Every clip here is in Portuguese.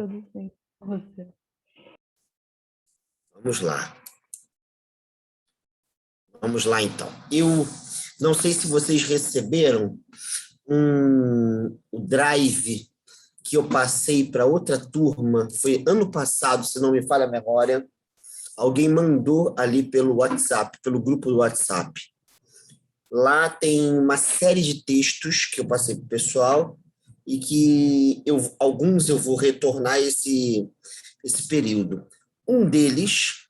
Tudo bem com você? Vamos lá. Vamos lá, então. Eu não sei se vocês receberam o drive que eu passei para outra turma. Foi ano passado, se não me falha a memória. Alguém mandou ali pelo WhatsApp, pelo grupo do WhatsApp. Lá tem uma série de textos que eu passei para o pessoal e que alguns eu vou retornar esse período. Um deles,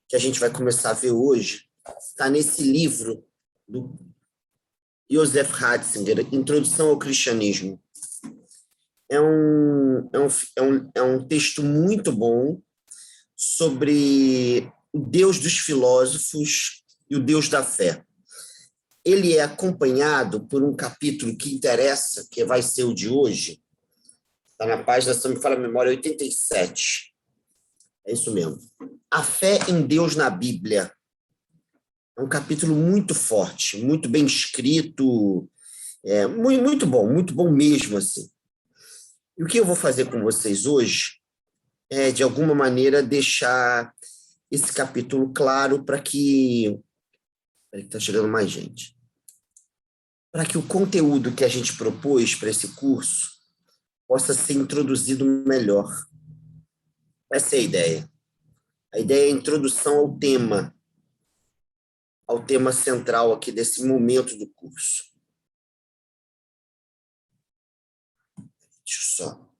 que a gente vai começar a ver hoje, está nesse livro do Joseph Ratzinger, Introdução ao Cristianismo. É um texto muito bom sobre o Deus dos filósofos e o Deus da fé. Ele é acompanhado por um capítulo que interessa, que vai ser o de hoje, está na página, se não me falha a memória, 87. É isso mesmo. A fé em Deus na Bíblia. É um capítulo muito forte, muito bem escrito, muito bom mesmo, assim. E o que eu vou fazer com vocês hoje é, de alguma maneira, deixar esse capítulo claro para que... Peraí que está chegando mais gente. Para que o conteúdo que a gente propôs para esse curso possa ser introduzido melhor. Essa é a ideia. A ideia é a introdução ao tema central aqui desse momento do curso. Deixa eu só.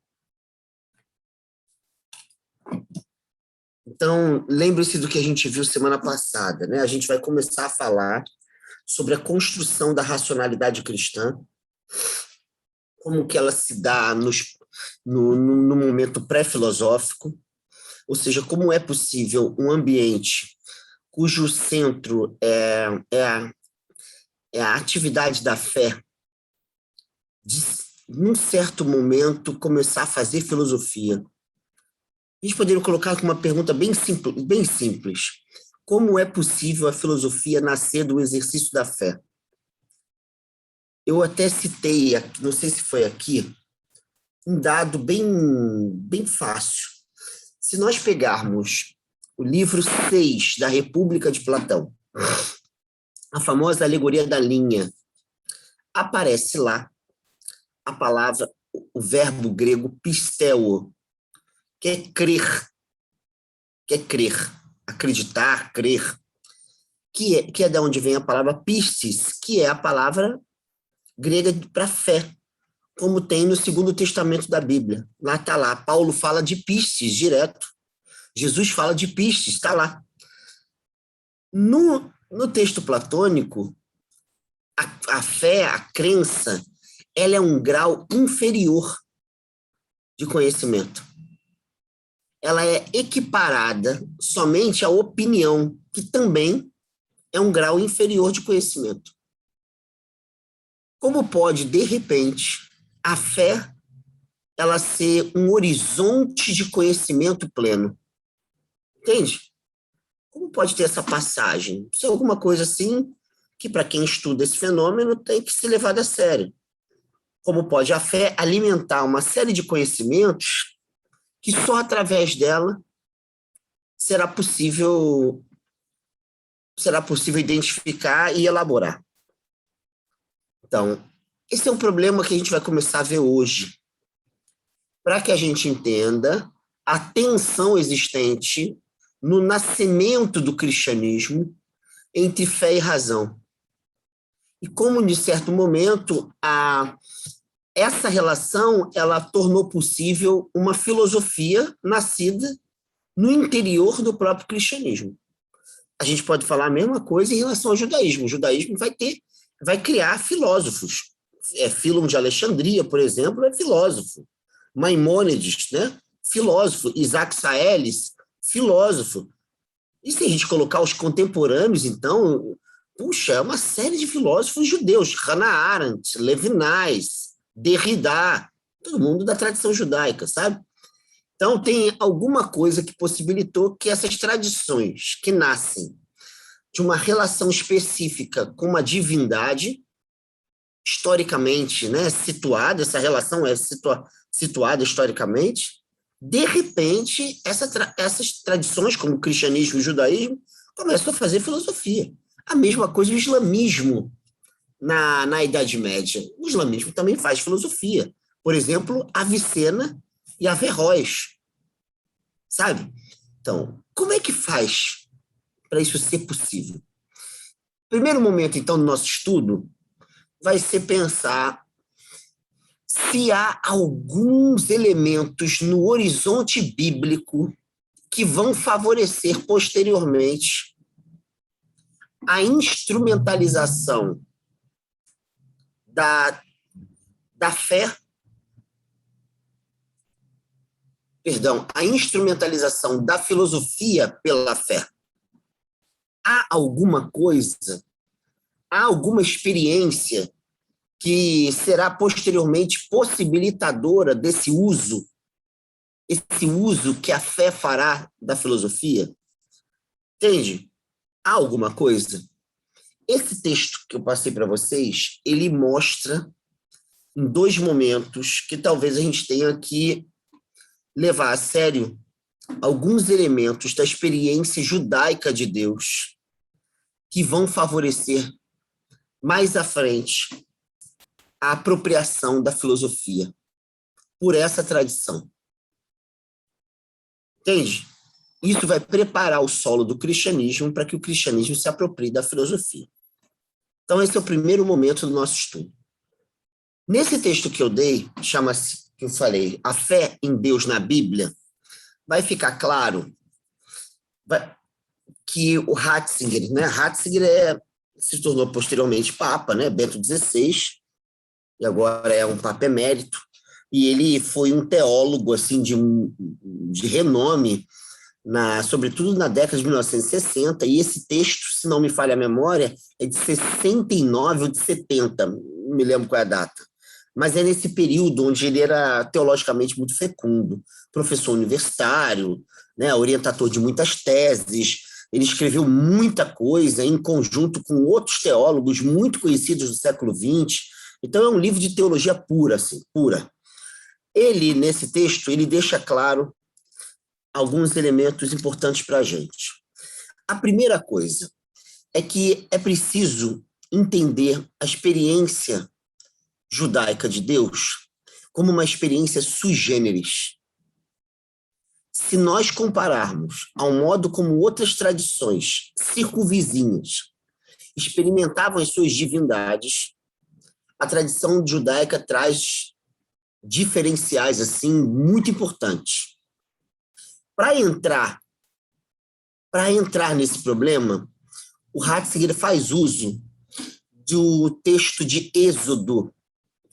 Então, lembre-se do que a gente viu semana passada, né? A gente vai começar a falar sobre a construção da racionalidade cristã, como que ela se dá no momento pré-filosófico, ou seja, como é possível um ambiente cujo centro é a atividade da fé, de, num certo momento, começar a fazer filosofia. A gente poderia colocar uma pergunta bem simples. Como é possível a filosofia nascer do exercício da fé? Eu até citei, não sei se foi aqui, um dado bem fácil. Se nós pegarmos o livro 6 da República de Platão, a famosa alegoria da linha, aparece lá a palavra, o verbo grego pisteo, que é crer, acreditar, crer, que é de onde vem a palavra pistis, que é a palavra grega para fé, como tem no Segundo Testamento da Bíblia. Lá está lá, Paulo fala de pistis direto, Jesus fala de pistis, está lá. No texto platônico, a fé, a crença, ela é um grau inferior de conhecimento. Ela é equiparada somente à opinião, que também é um grau inferior de conhecimento. Como pode, de repente, a fé ela ser um horizonte de conhecimento pleno? Entende? Como pode ter essa passagem? Isso é alguma coisa assim que, para quem estuda esse fenômeno, tem que ser levado a sério. Como pode a fé alimentar uma série de conhecimentos que só através dela será possível identificar e elaborar. Então, esse é um problema que a gente vai começar a ver hoje, para que a gente entenda a tensão existente no nascimento do cristianismo entre fé e razão. E como, de certo momento, essa relação ela tornou possível uma filosofia nascida no interior do próprio cristianismo. A gente pode falar a mesma coisa em relação ao judaísmo. O judaísmo vai criar filósofos. Fílon de Alexandria, por exemplo, é filósofo. Maimônides, né? Filósofo. Isaac Saelis, filósofo. E se a gente colocar os contemporâneos, então, puxa, é uma série de filósofos judeus. Hannah Arendt, Levinas, Derrida, todo mundo da tradição judaica, sabe? Então, tem alguma coisa que possibilitou que essas tradições que nascem de uma relação específica com uma divindade, historicamente, né, situada, essa relação é situada historicamente, De repente, essas tradições, como o cristianismo e o judaísmo, começam a fazer filosofia. A mesma coisa o islamismo na Idade Média. O islamismo também faz filosofia. Por exemplo, Avicena e Averroes, sabe? Então, como é que faz para isso ser possível? Primeiro momento, então, do nosso estudo vai ser pensar se há alguns elementos no horizonte bíblico que vão favorecer posteriormente a instrumentalização da fé, perdão, a instrumentalização da filosofia pela fé. Há alguma coisa, há alguma experiência que será posteriormente possibilitadora desse uso, esse uso que a fé fará da filosofia? Entende? Há alguma coisa? Esse texto que eu passei para vocês, ele mostra em dois momentos que talvez a gente tenha que levar a sério alguns elementos da experiência judaica de Deus que vão favorecer mais à frente a apropriação da filosofia por essa tradição. Entende? Isso vai preparar o solo do cristianismo para que o cristianismo se aproprie da filosofia. Então, esse é o primeiro momento do nosso estudo. Nesse texto que eu dei, chama-se, que eu falei, A Fé em Deus na Bíblia, vai ficar claro que o Ratzinger, né? Ratzinger se tornou posteriormente Papa, né? Bento XVI, e agora é um Papa emérito, e ele foi um teólogo assim de renome, sobretudo na década de 1960, e esse texto, se não me falha a memória, é de 69 ou de 70, não me lembro qual é a data, mas é nesse período onde ele era teologicamente muito fecundo, professor universitário, né, orientador de muitas teses, ele escreveu muita coisa em conjunto com outros teólogos muito conhecidos do século XX, então é um livro de teologia pura, assim, pura. Ele, nesse texto, ele deixa claro alguns elementos importantes para a gente. A primeira coisa é que é preciso entender a experiência judaica de Deus como uma experiência sui generis. Se nós compararmos ao modo como outras tradições circunvizinhas experimentavam as suas divindades, a tradição judaica traz diferenciais assim muito importantes. Para entrar nesse problema, o Ratzinger faz uso do texto de Êxodo,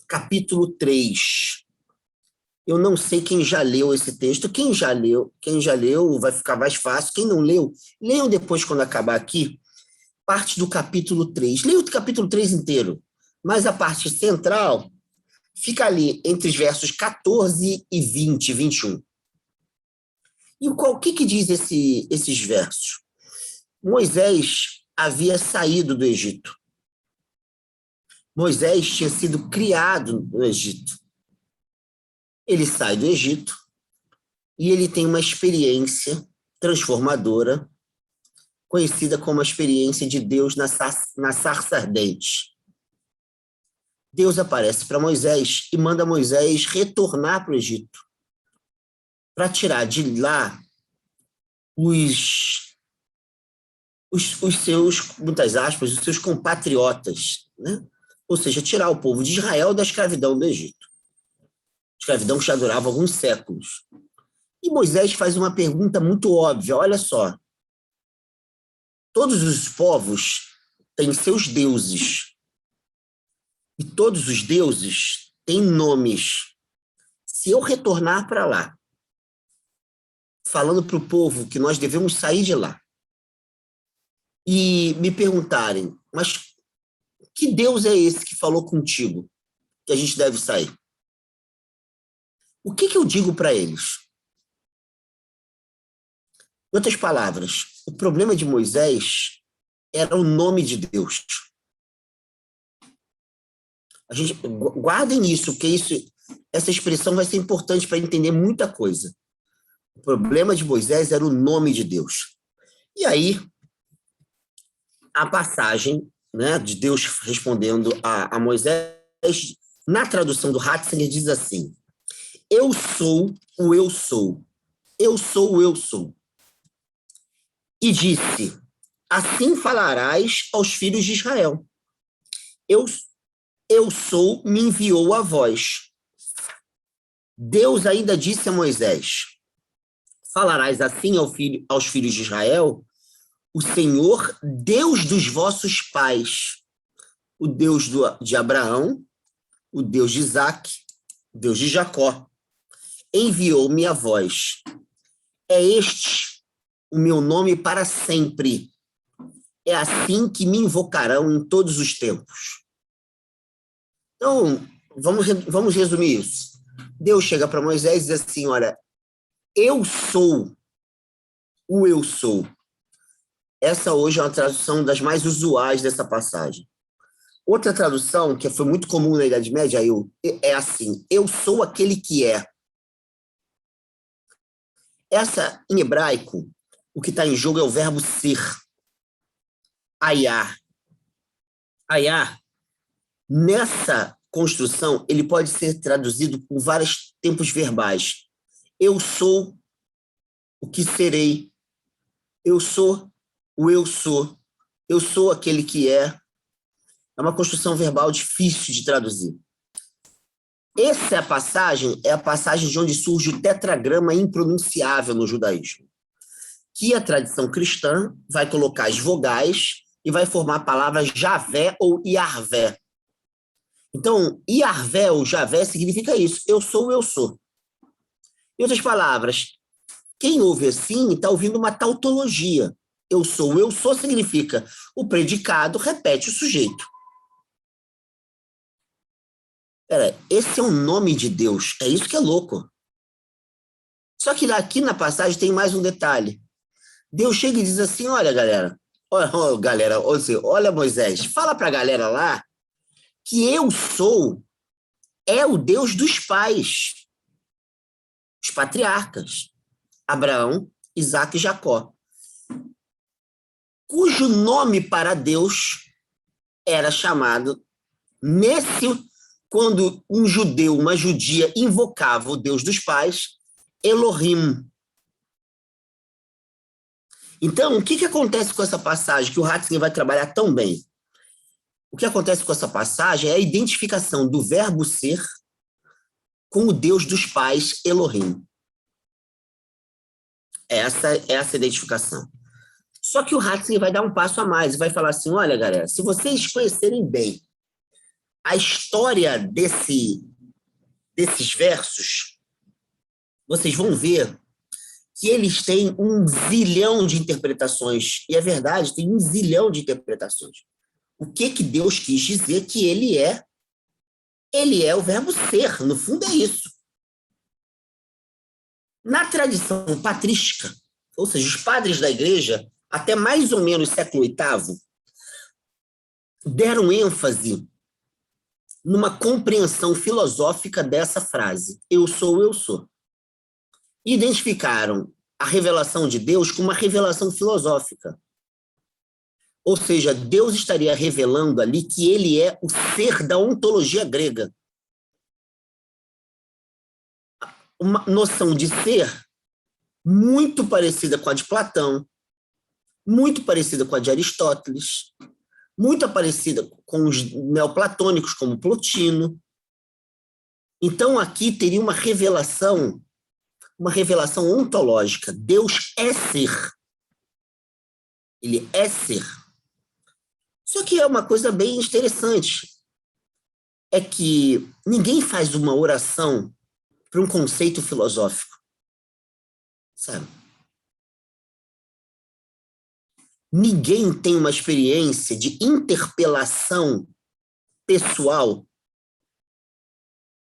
capítulo 3. Eu não sei quem já leu esse texto. Quem já leu vai ficar mais fácil. Quem não leu, leiam depois, quando acabar aqui, parte do capítulo 3. Leiam o capítulo 3 inteiro, mas a parte central fica ali entre os versos 14 e 20, 21. E o que diz esses versos? Moisés havia saído do Egito. Moisés tinha sido criado no Egito. Ele sai do Egito e ele tem uma experiência transformadora, conhecida como a experiência de Deus na sarça ardente. Deus aparece para Moisés e manda Moisés retornar para o Egito, para tirar de lá os seus, muitas aspas, os seus compatriotas, né? Ou seja, tirar o povo de Israel da escravidão do Egito. Escravidão que já durava alguns séculos. E Moisés faz uma pergunta muito óbvia, olha só, todos os povos têm seus deuses, e todos os deuses têm nomes. Se eu retornar para lá, falando para o povo que nós devemos sair de lá, e me perguntarem, mas que Deus é esse que falou contigo que a gente deve sair? O que eu digo para eles? Em outras palavras, o problema de Moisés era o nome de Deus. A gente, guardem isso, porque essa expressão vai ser importante para entender muita coisa. O problema de Moisés era o nome de Deus. E aí, a passagem, né, de Deus respondendo a Moisés, na tradução do Ratzinger, diz assim: eu sou o eu sou. Eu sou o eu sou. E disse: assim falarás aos filhos de Israel. Eu, eu sou, me enviou a vós. Deus ainda disse a Moisés: falarás assim aos filhos de Israel: o Senhor, Deus dos vossos pais, o Deus de Abraão, o Deus de Isaque, o Deus de Jacó, enviou-me a vós. É este o meu nome para sempre. É assim que me invocarão em todos os tempos. Então, vamos resumir isso. Deus chega para Moisés e diz assim: olha, eu sou o eu sou. Essa hoje é uma tradução das mais usuais dessa passagem. Outra tradução, que foi muito comum na Idade Média, é assim: eu sou aquele que é. Essa, em hebraico, o que está em jogo é o verbo ser. Ayah. Ayah, nessa construção, ele pode ser traduzido por vários tempos verbais. Eu sou o que serei. Eu sou o eu sou. Eu sou aquele que é. É uma construção verbal difícil de traduzir. Essa é a passagem de onde surge o tetragrama impronunciável no judaísmo, que a tradição cristã vai colocar as vogais e vai formar a palavra Javé ou Yarvé. Então, Yarvé ou Javé significa isso: eu sou o eu sou. Em outras palavras, quem ouve assim está ouvindo uma tautologia. Eu sou o eu sou significa o predicado repete o sujeito. Esse é o nome de Deus, é isso que é louco. Só que aqui na passagem tem mais um detalhe. Deus chega e diz assim: olha, galera, olha, Moisés, fala para a galera lá que eu sou é o Deus dos pais, os patriarcas, Abraão, Isaque e Jacó, cujo nome para Deus era chamado, quando um judeu, uma judia, invocava o Deus dos pais, Elohim. Então, o que acontece com essa passagem que o Ratzinger vai trabalhar tão bem? O que acontece com essa passagem é a identificação do verbo ser com o Deus dos pais, Elohim. Essa é essa identificação. Só que o Ratzinger vai dar um passo a mais e vai falar assim: olha, galera, se vocês conhecerem bem a história desses versos, vocês vão ver que eles têm 1 zilhão de interpretações. E é verdade, tem 1 zilhão de interpretações. O que Deus quis dizer que ele é? Ele é o verbo ser, no fundo é isso. Na tradição patrística, ou seja, os padres da igreja, até mais ou menos século VIII, deram ênfase numa compreensão filosófica dessa frase: eu sou, eu sou. Identificaram a revelação de Deus como uma revelação filosófica. Ou seja, Deus estaria revelando ali que ele é o ser da ontologia grega. Uma noção de ser muito parecida com a de Platão, muito parecida com a de Aristóteles, muito parecida com os neoplatônicos, como Plotino. Então, aqui teria uma revelação ontológica. Deus é ser. Ele é ser. Só que é uma coisa bem interessante. É que ninguém faz uma oração para um conceito filosófico. Sabe? Ninguém tem uma experiência de interpelação pessoal,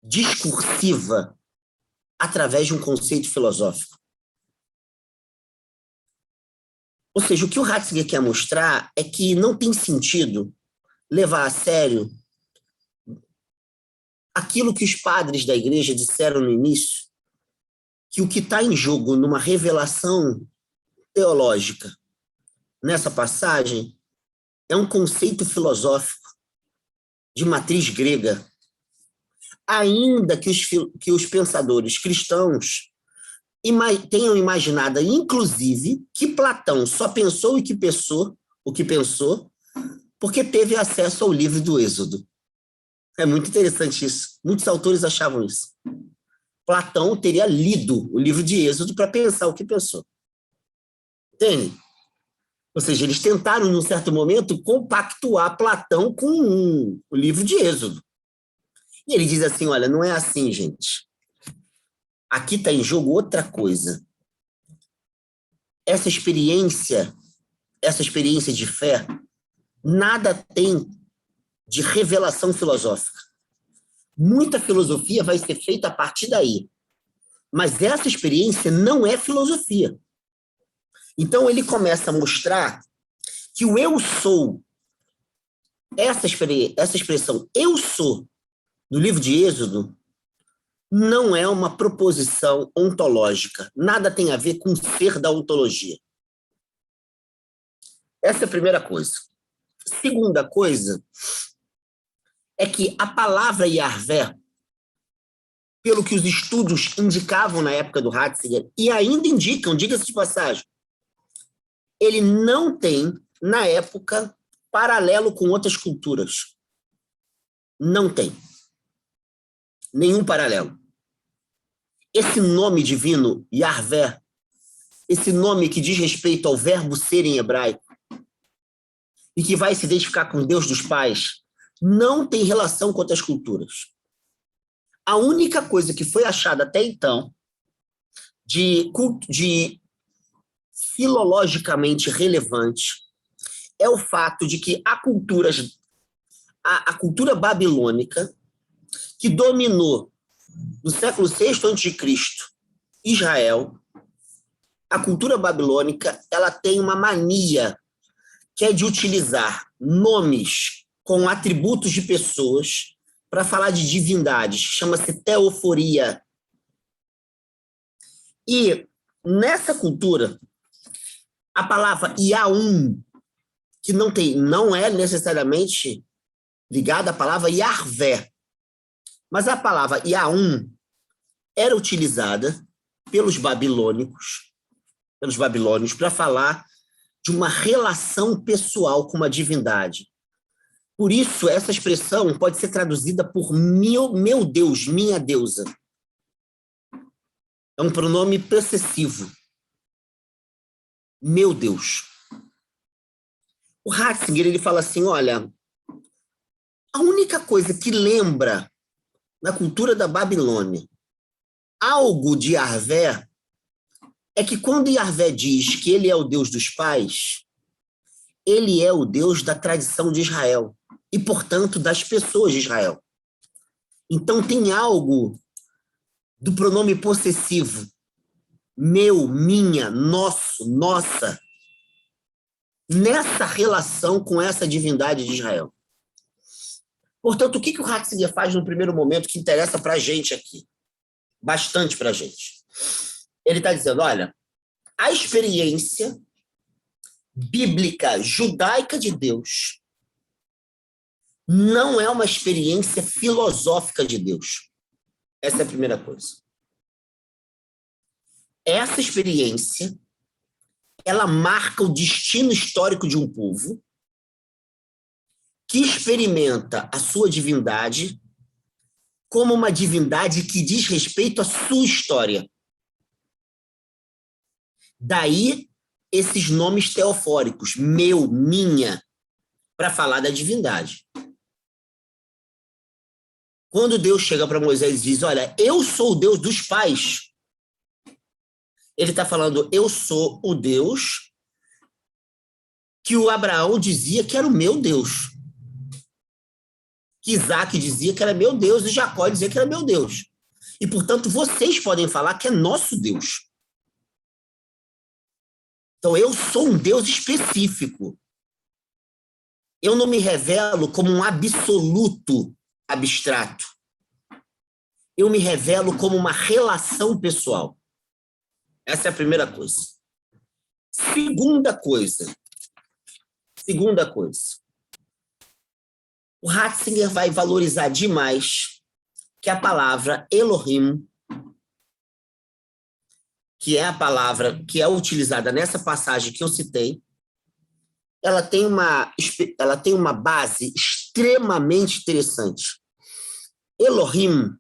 discursiva, através de um conceito filosófico. Ou seja, o que o Ratzinger quer mostrar é que não tem sentido levar a sério aquilo que os padres da igreja disseram no início, que o que está em jogo numa revelação teológica nessa passagem é um conceito filosófico de matriz grega, ainda que os pensadores cristãos tenham imaginado, inclusive, que Platão só pensou o que pensou, porque teve acesso ao livro do Êxodo. É muito interessante isso. Muitos autores achavam isso. Platão teria lido o livro de Êxodo para pensar o que pensou. Entende? Ou seja, eles tentaram, num certo momento, compactuar Platão com o livro de Êxodo. E ele diz assim, olha, não é assim, gente. Aqui está em jogo outra coisa. Essa experiência de fé, nada tem de revelação filosófica. Muita filosofia vai ser feita a partir daí. Mas essa experiência não é filosofia. Então, ele começa a mostrar que o eu sou, essa expressão eu sou, do livro de Êxodo, não é uma proposição ontológica. Nada tem a ver com o ser da ontologia. Essa é a primeira coisa. Segunda coisa é que a palavra Yahvé, pelo que os estudos indicavam na época do Ratzinger, e ainda indicam, diga-se de passagem, ele não tem, na época, paralelo com outras culturas. Não tem. Nenhum paralelo. Esse nome divino, Yahvé, esse nome que diz respeito ao verbo ser em hebraico, e que vai se identificar com Deus dos pais, não tem relação com outras culturas. A única coisa que foi achada até então de filologicamente relevante é o fato de que a cultura babilônica, que dominou no século VI a.C. Israel, a cultura babilônica, ela tem uma mania que é de utilizar nomes com atributos de pessoas para falar de divindades, chama-se teoforia. E nessa cultura, a palavra Yaum, que não é necessariamente ligada à palavra Yahvé, mas a palavra Yaum era utilizada pelos babilônios para falar de uma relação pessoal com uma divindade. Por isso, essa expressão pode ser traduzida por meu Deus, minha deusa. É um pronome possessivo. Meu Deus. O Ratzinger, ele fala assim, olha, a única coisa que lembra na cultura da Babilônia algo de Yahvé é que quando Yahvé diz que ele é o Deus dos pais, ele é o Deus da tradição de Israel e, portanto, das pessoas de Israel. Então, tem algo do pronome possessivo, meu, minha, nosso, nossa, nessa relação com essa divindade de Israel. Portanto, o que o Ratzinger faz no primeiro momento que interessa para a gente aqui? Bastante para a gente. Ele está dizendo, olha, a experiência bíblica judaica de Deus não é uma experiência filosófica de Deus. Essa é a primeira coisa. Essa experiência, ela marca o destino histórico de um povo que experimenta a sua divindade como uma divindade que diz respeito à sua história. Daí, esses nomes teofóricos, meu, minha, para falar da divindade. Quando Deus chega para Moisés e diz, olha, eu sou o Deus dos pais, ele está falando, eu sou o Deus que o Abraão dizia que era o meu Deus. Que Isaac dizia que era meu Deus e Jacó dizia que era meu Deus. E, portanto, vocês podem falar que é nosso Deus. Então, eu sou um Deus específico. Eu não me revelo como um absoluto abstrato. Eu me revelo como uma relação pessoal. Essa é a primeira coisa. Segunda coisa. O Ratzinger vai valorizar demais que a palavra Elohim, que é a palavra que é utilizada nessa passagem que eu citei, ela tem uma base extremamente interessante. Elohim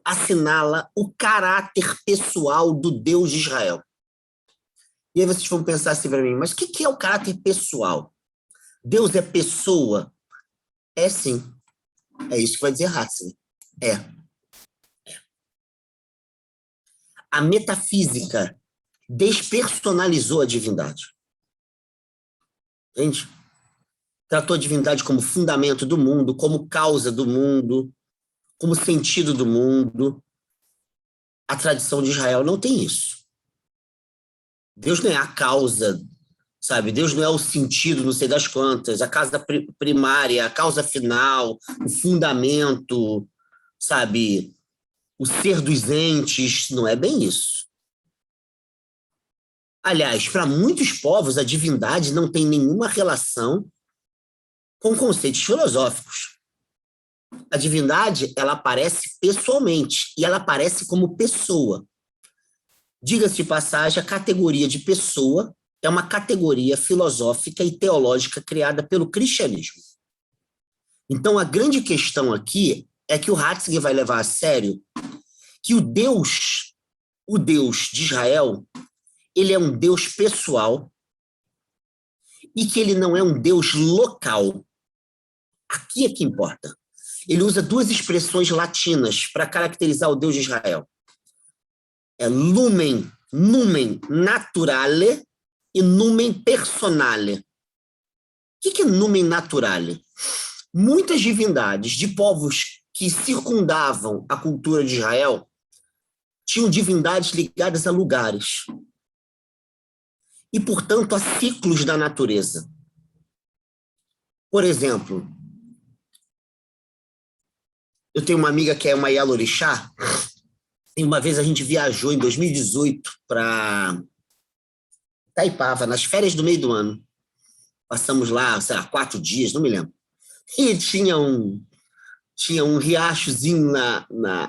assinala o caráter pessoal do Deus de Israel. E aí vocês vão pensar assim para mim, mas o que é o caráter pessoal? Deus é pessoa? É sim. É isso que vai dizer Ratzinger. É. A metafísica despersonalizou a divindade. Entende? Tratou a divindade como fundamento do mundo, como causa do mundo, como sentido do mundo. A tradição de Israel não tem isso. Deus não é a causa, sabe? Deus não é o sentido, não sei das quantas, a causa primária, a causa final, o fundamento, sabe? O ser dos entes, não é bem isso. Aliás, para muitos povos, a divindade não tem nenhuma relação com conceitos filosóficos. A divindade, ela aparece pessoalmente, e ela aparece como pessoa. Diga-se de passagem, a categoria de pessoa é uma categoria filosófica e teológica criada pelo cristianismo. Então, a grande questão aqui é que o Ratzinger vai levar a sério que o Deus de Israel, ele é um Deus pessoal e que ele não é um Deus local. Aqui é que importa. Ele usa duas expressões latinas para caracterizar o Deus de Israel. É numen naturale e numen personale. O que é numen naturale? Muitas divindades de povos que circundavam a cultura de Israel tinham divindades ligadas a lugares e, portanto, a ciclos da natureza. Por exemplo, eu tenho uma amiga que é uma Yalorixá, e uma vez a gente viajou em 2018 para Itaipava, nas férias do meio do ano. Passamos lá, sei lá, 4 dias, não me lembro. E tinha um riachozinho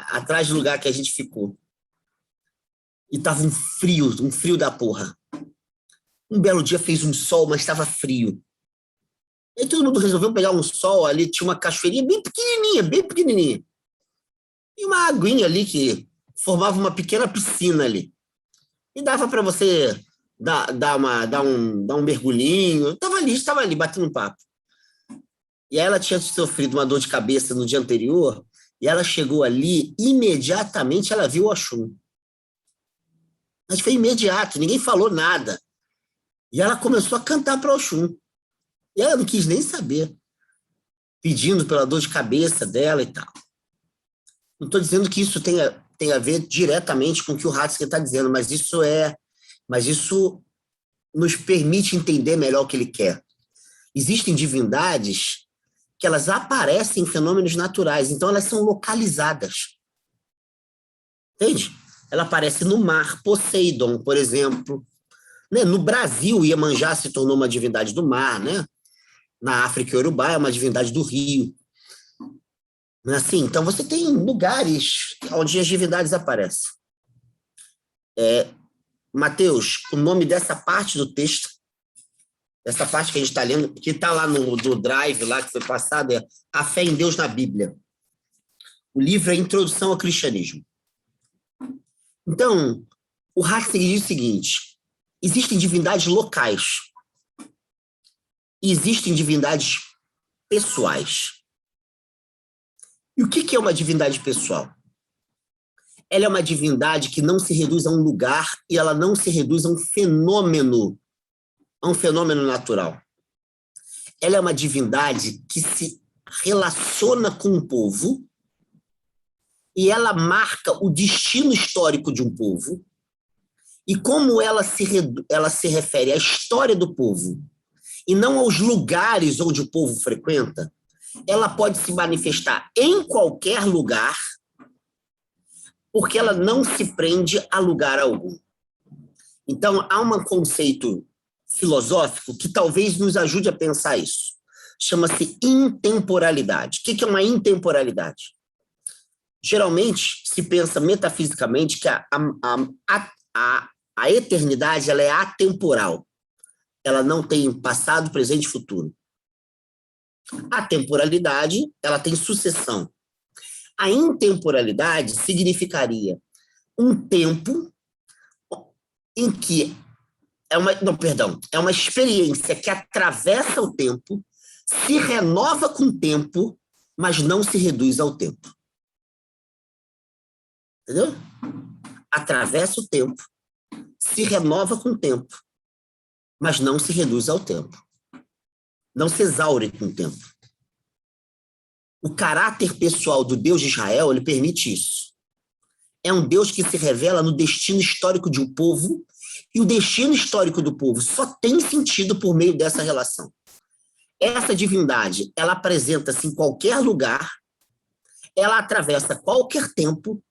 atrás do lugar que a gente ficou. E tava um frio da porra. Um belo dia fez um sol, mas estava frio. E aí todo mundo resolveu pegar um sol ali, tinha uma cachoeirinha bem pequenininha. E uma aguinha ali que formava uma pequena piscina ali. E dava para você dar um mergulhinho. Estava ali, batendo um papo. E aí ela tinha sofrido uma dor de cabeça no dia anterior, e ela chegou ali, imediatamente ela viu o Oxum. Mas foi imediato, ninguém falou nada. E ela começou a cantar para o Oxum. E ela não quis nem saber, pedindo pela dor de cabeça dela e tal. Não estou dizendo que isso tem a ver diretamente com o que o Ratzinger está dizendo, mas isso nos permite entender melhor o que ele quer. Existem divindades que elas aparecem em fenômenos naturais, então elas são localizadas. Entende? Ela aparece no mar, Poseidon, por exemplo. Né? No Brasil, Iemanjá se tornou uma divindade do mar, né? Na África, Yorubá é uma divindade do rio. Assim, então, você tem lugares onde as divindades aparecem. Mateus, o nome dessa parte do texto, essa parte que a gente está lendo, que está lá do Drive, lá que foi passado, é A Fé em Deus na Bíblia. O livro é Introdução ao Cristianismo. Então, o Ratzinger diz o seguinte: existem divindades locais e existem divindades pessoais. E o que é uma divindade pessoal? Ela é uma divindade que não se reduz a um lugar e ela não se reduz a um fenômeno natural. Ela é uma divindade que se relaciona com um povo e ela marca o destino histórico de um povo, e como ela se refere à história do povo e não aos lugares onde o povo frequenta, ela pode se manifestar em qualquer lugar, porque ela não se prende a lugar algum. Então, há um conceito filosófico que talvez nos ajude a pensar isso. Chama-se intemporalidade. O que é uma intemporalidade? Geralmente, se pensa metafisicamente que a eternidade ela é atemporal. Ela não tem passado, presente e futuro. A temporalidade, ela tem sucessão. A intemporalidade significaria um tempo em que é uma experiência que atravessa o tempo, se renova com o tempo, mas não se reduz ao tempo. Entendeu? Atravessa o tempo, se renova com o tempo, mas não se reduz ao tempo. Não se exaure com o tempo. O caráter pessoal do Deus de Israel, ele permite isso. É um Deus que se revela no destino histórico de um povo, e o destino histórico do povo só tem sentido por meio dessa relação. Essa divindade, ela apresenta-se em qualquer lugar, ela atravessa qualquer tempo,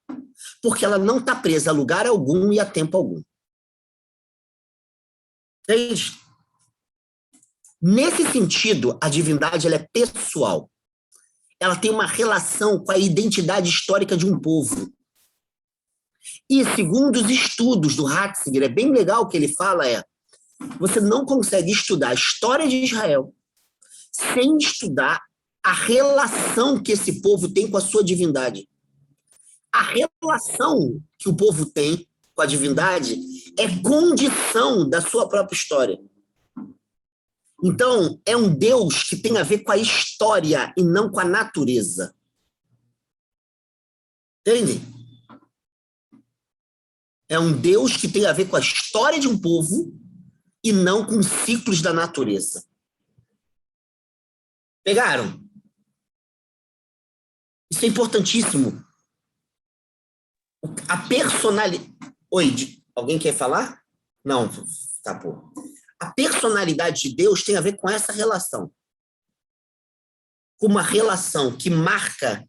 porque ela não está presa a lugar algum e a tempo algum. Entende? Nesse sentido, a divindade ela é pessoal. Ela tem uma relação com a identidade histórica de um povo. E, segundo os estudos do Ratzinger, é bem legal o que ele fala, você não consegue estudar a história de Israel sem estudar a relação que esse povo tem com a sua divindade. A relação que o povo tem com a divindade é condição da sua própria história. Então, é um Deus que tem a ver com a história e não com a natureza. Entende? É um Deus que tem a ver com a história de um povo e não com ciclos da natureza. Pegaram? Isso é importantíssimo. A personalidade... Oi, alguém quer falar? Não, tá, pô. A personalidade de Deus tem a ver com essa relação. Com uma relação que marca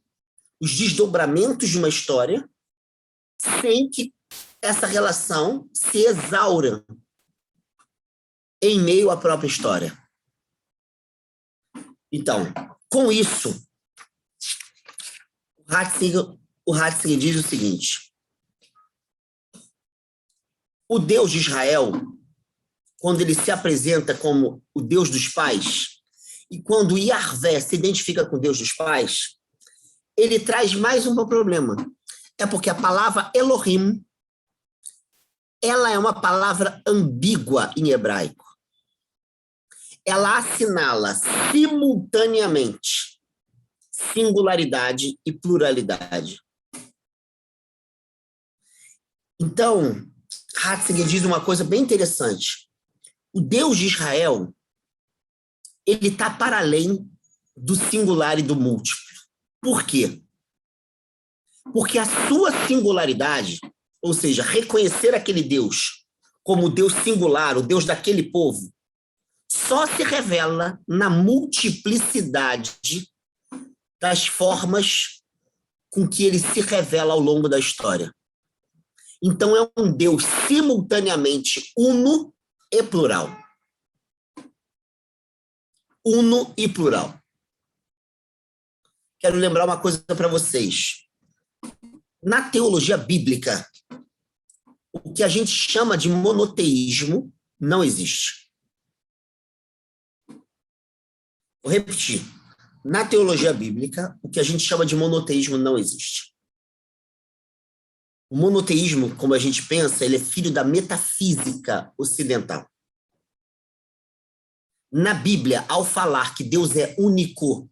os desdobramentos de uma história sem que essa relação se exaura em meio à própria história. Então, com isso, o Ratzinger diz o seguinte: o Deus de Israel, quando ele se apresenta como o Deus dos pais, e quando Yahvé se identifica com o Deus dos pais, ele traz mais um problema. É porque a palavra Elohim, ela é uma palavra ambígua em hebraico. Ela assinala simultaneamente singularidade e pluralidade. Então, Ratzinger diz uma coisa bem interessante. O Deus de Israel, ele está para além do singular e do múltiplo. Por quê? Porque a sua singularidade, ou seja, reconhecer aquele Deus como o Deus singular, o Deus daquele povo, só se revela na multiplicidade das formas com que ele se revela ao longo da história. Então, é um Deus simultaneamente uno e plural. Uno e plural. Quero lembrar uma coisa para vocês. Na teologia bíblica, o que a gente chama de monoteísmo não existe. Vou repetir. Na teologia bíblica, o que a gente chama de monoteísmo não existe. O monoteísmo, como a gente pensa, ele é filho da metafísica ocidental. Na Bíblia, ao falar que Deus é único,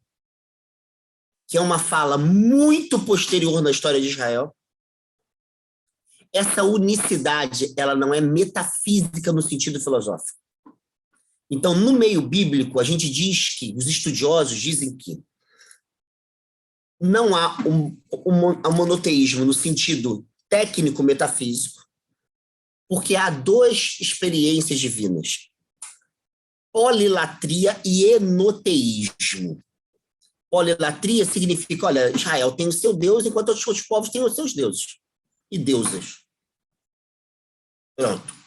que é uma fala muito posterior na história de Israel, essa unicidade, ela não é metafísica no sentido filosófico. Então, no meio bíblico, a gente diz que, os estudiosos dizem que não há um monoteísmo no sentido técnico-metafísico, porque há duas experiências divinas: polilatria e enoteísmo. Polilatria significa, olha, Israel tem o seu Deus, enquanto os outros povos têm os seus deuses e deusas. Pronto.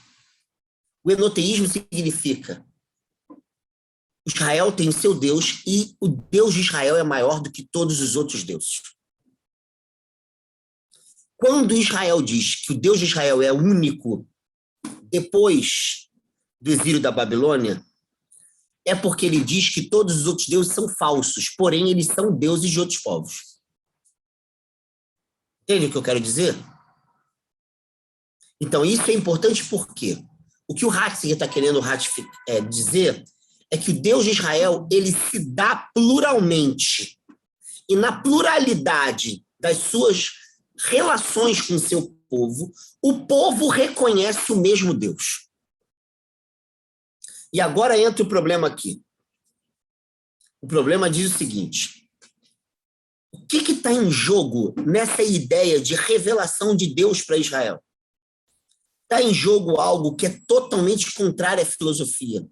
O enoteísmo significa Israel tem seu Deus e o Deus de Israel é maior do que todos os outros deuses. Quando Israel diz que o Deus de Israel é único depois do exílio da Babilônia, é porque ele diz que todos os outros deuses são falsos, porém eles são deuses de outros povos. Entende o que eu quero dizer? Então, isso é importante porque o que o Ratzinger está querendo dizer é que o Deus de Israel ele se dá pluralmente. E na pluralidade das suas relações com o seu povo, o povo reconhece o mesmo Deus. E agora entra o problema aqui. O problema diz o seguinte: o que está em jogo nessa ideia de revelação de Deus para Israel? Está em jogo algo que é totalmente contrário à filosofia.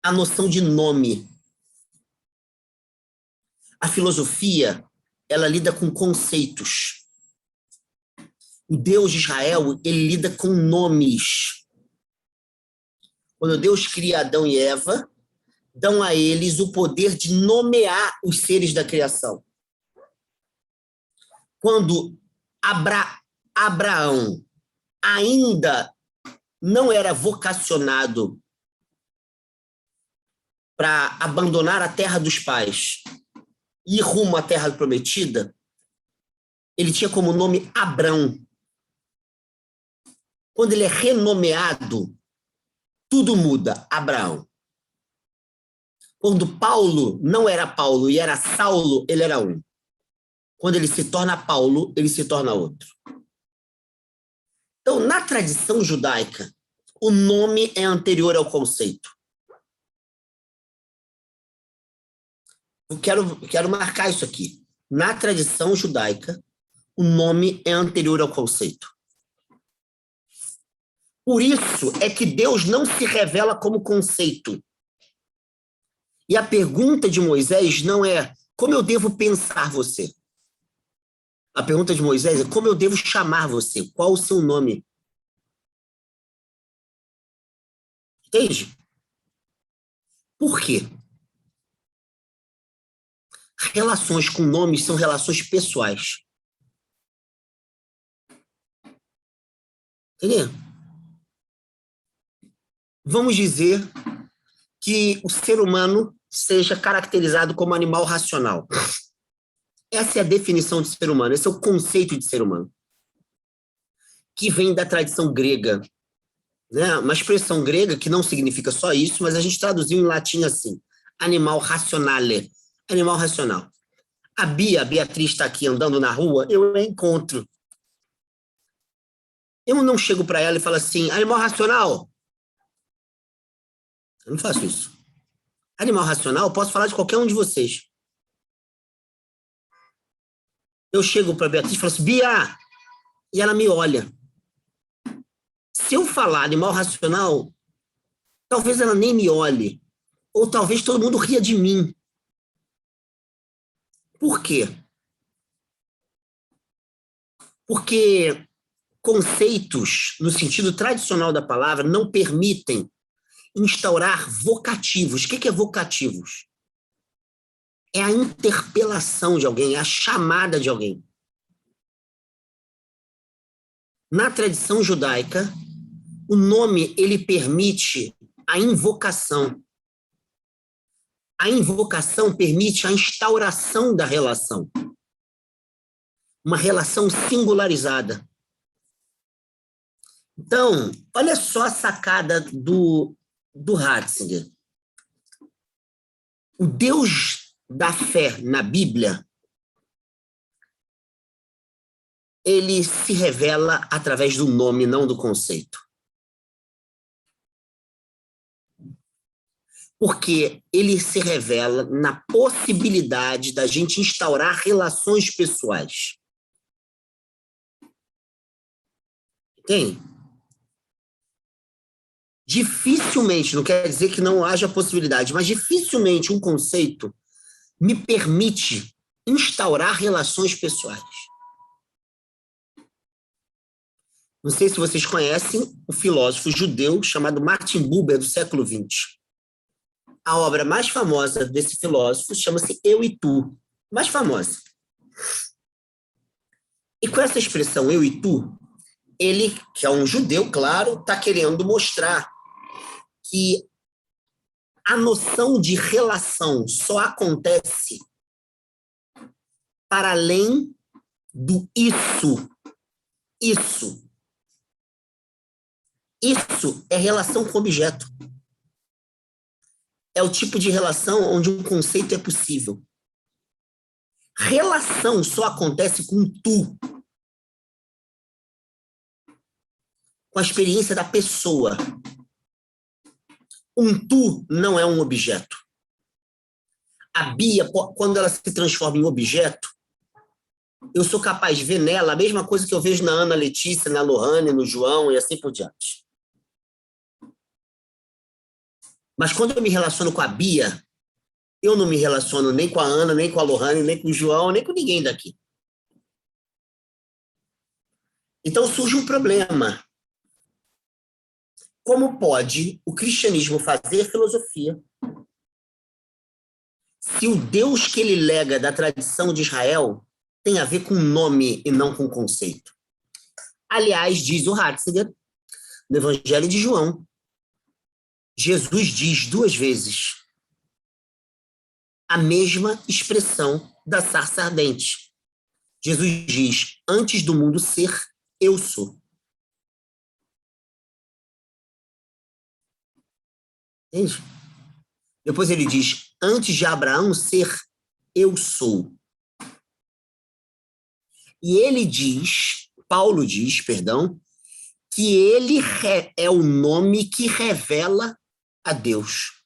A noção de nome. A filosofia, ela lida com conceitos. O Deus de Israel, ele lida com nomes. Quando Deus cria Adão e Eva, dão a eles o poder de nomear os seres da criação. Quando Abraão ainda não era vocacionado para abandonar a terra dos pais e ir rumo à terra prometida, ele tinha como nome Abrão. Quando ele é renomeado, tudo muda, Abraão. Quando Paulo não era Paulo e era Saulo, ele era um. Quando ele se torna Paulo, ele se torna outro. Então, na tradição judaica, o nome é anterior ao conceito. Eu quero marcar isso aqui. Na tradição judaica, o nome é anterior ao conceito. Por isso é que Deus não se revela como conceito. E a pergunta de Moisés não é como eu devo pensar você. A pergunta de Moisés é como eu devo chamar você? Qual o seu nome? Entende? Por quê? Relações com nomes são relações pessoais. Entendeu? Vamos dizer que o ser humano seja caracterizado como animal racional. Essa é a definição de ser humano, esse é o conceito de ser humano, que vem da tradição grega, né? Uma expressão grega que não significa só isso, mas a gente traduziu em latim assim, animal rationale, animal racional. A Beatriz está aqui andando na rua, eu a encontro. Eu não chego para ela e falo assim, animal racional. Eu não faço isso. Animal racional, eu posso falar de qualquer um de vocês. Eu chego para a Beatriz e falo assim, Bia, e ela me olha. Se eu falar animal racional, talvez ela nem me olhe, ou talvez todo mundo ria de mim. Por quê? Porque conceitos, no sentido tradicional da palavra, não permitem instaurar vocativos. O que é vocativos? É a interpelação de alguém, é a chamada de alguém. Na tradição judaica, o nome ele permite a invocação. A invocação permite a instauração da relação. Uma relação singularizada. Então, olha só a sacada do Ratzinger. O Deus da fé na Bíblia, ele se revela através do nome, não do conceito. Porque ele se revela na possibilidade da gente instaurar relações pessoais. Entende? Dificilmente, não quer dizer que não haja possibilidade, mas dificilmente um conceito me permite instaurar relações pessoais. Não sei se vocês conhecem o filósofo judeu chamado Martin Buber, do século XX. A obra mais famosa desse filósofo chama-se Eu e Tu, mais famosa. E com essa expressão eu e tu, ele, que é um judeu, claro, está querendo mostrar que a noção de relação só acontece para além do isso. Isso. Isso é relação com objeto. É o tipo de relação onde um conceito é possível. Relação só acontece com tu. Com a experiência da pessoa. Um tu não é um objeto. A Bia, quando ela se transforma em objeto, eu sou capaz de ver nela a mesma coisa que eu vejo na Ana Letícia, na Lohane, no João e assim por diante. Mas quando eu me relaciono com a Bia, eu não me relaciono nem com a Ana, nem com a Lohane, nem com o João, nem com ninguém daqui. Então surge um problema. Como pode o cristianismo fazer filosofia se o Deus que ele lega da tradição de Israel tem a ver com nome e não com conceito? Aliás, diz o Ratzinger, no Evangelho de João, Jesus diz 2 vezes a mesma expressão da sarça ardente. Jesus diz, antes do mundo ser, eu sou. Entende? Depois ele diz, antes de Abraão ser, eu sou. E ele diz, Paulo diz, perdão, que ele é o nome que revela a Deus.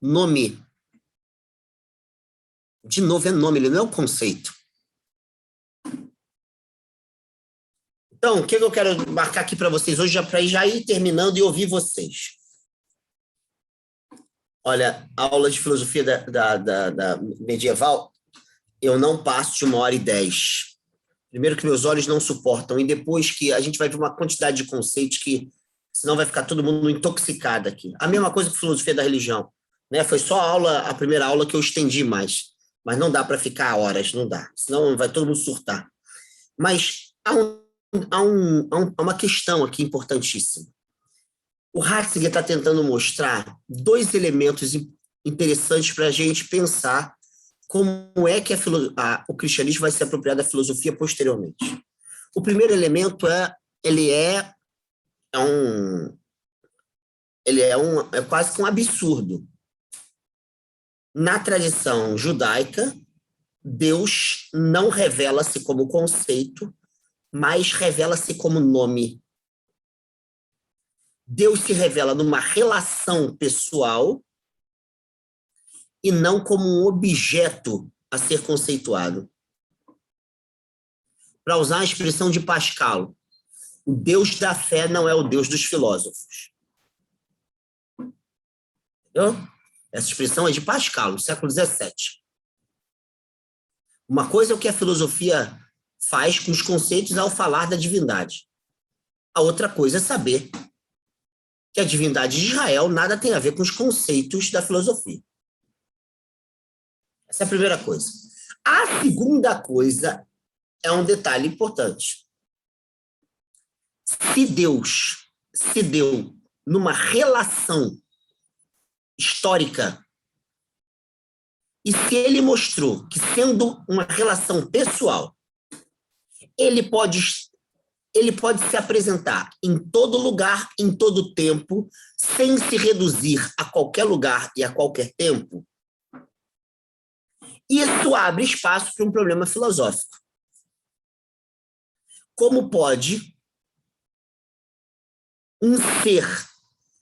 Nome. De novo, é nome, ele não é o conceito. Então, o que eu quero marcar aqui para vocês hoje, para já ir terminando e ouvir vocês? Olha, a aula de filosofia da medieval, eu não passo de 1h10. Primeiro que meus olhos não suportam, e depois que a gente vai ver uma quantidade de conceitos que senão vai ficar todo mundo intoxicado aqui. A mesma coisa com filosofia da religião. Né? Foi só a primeira aula que eu estendi mais. Mas não dá para ficar horas, não dá. Senão vai todo mundo surtar. Mas há uma questão aqui importantíssima. O Ratzinger está tentando mostrar 2 elementos interessantes para a gente pensar como é que o cristianismo vai se apropriar da filosofia posteriormente. O primeiro elemento é quase que um absurdo. Na tradição judaica, Deus não revela-se como conceito, mas revela-se como nome. Deus se revela numa relação pessoal e não como um objeto a ser conceituado. Para usar a expressão de Pascal, o Deus da fé não é o Deus dos filósofos. Entendeu? Essa expressão é de Pascal, no século XVII. Uma coisa é o que a filosofia faz com os conceitos ao falar da divindade. A outra coisa é saber que a divindade de Israel nada tem a ver com os conceitos da filosofia. Essa é a primeira coisa. A segunda coisa é um detalhe importante. Se Deus se deu numa relação histórica, e se ele mostrou que, sendo uma relação pessoal, ele pode se apresentar em todo lugar, em todo tempo, sem se reduzir a qualquer lugar e a qualquer tempo, isso abre espaço para um problema filosófico. Como pode um ser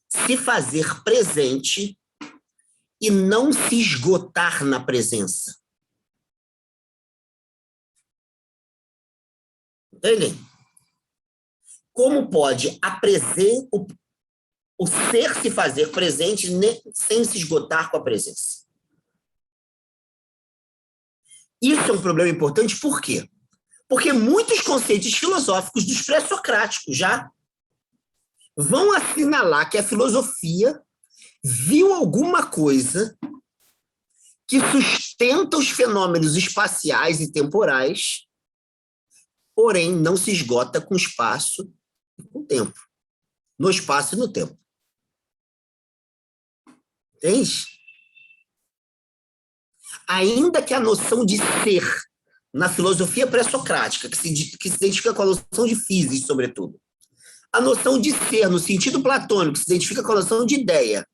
se fazer presente e não se esgotar na presença? Entendem? Como pode o ser se fazer presente sem se esgotar com a presença? Isso é um problema importante, por quê? Porque muitos conceitos filosóficos dos pré-socráticos já vão assinalar que a filosofia viu alguma coisa que sustenta os fenômenos espaciais e temporais, porém não se esgota com o espaço e com o tempo. No espaço e no tempo. Entende? Ainda que a noção de ser, na filosofia pré-socrática, que se identifica com a noção de physis, sobretudo, a noção de ser, no sentido platônico, que se identifica com a noção de ideia,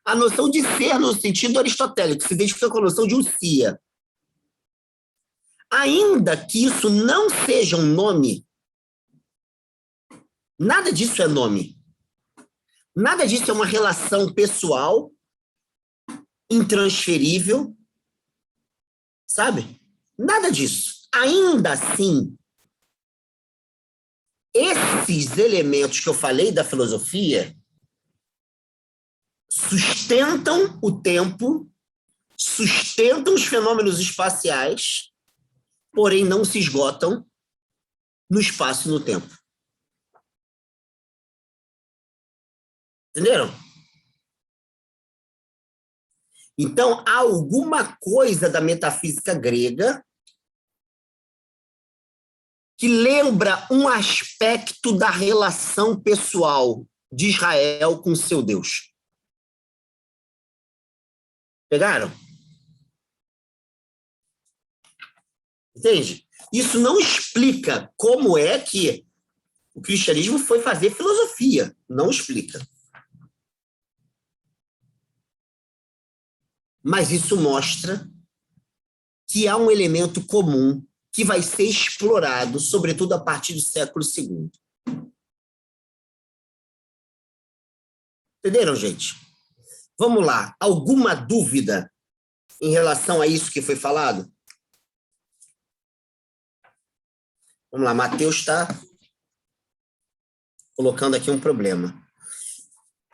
a noção de ser, no sentido aristotélico, que se identifica com a noção de ousia, ainda que isso não seja um nome, nada disso é nome. Nada disso é uma relação pessoal, intransferível, sabe? Nada disso. Ainda assim, esses elementos que eu falei da filosofia sustentam o tempo, sustentam os fenômenos espaciais, porém não se esgotam no espaço e no tempo. Entenderam? Então, há alguma coisa da metafísica grega que lembra um aspecto da relação pessoal de Israel com seu Deus. Pegaram? Entende? Isso não explica como é que o cristianismo foi fazer filosofia. Não explica. Mas isso mostra que há um elemento comum que vai ser explorado, sobretudo a partir do século II. Entenderam, gente? Vamos lá. Alguma dúvida em relação a isso que foi falado? Vamos lá, Mateus está colocando aqui um problema.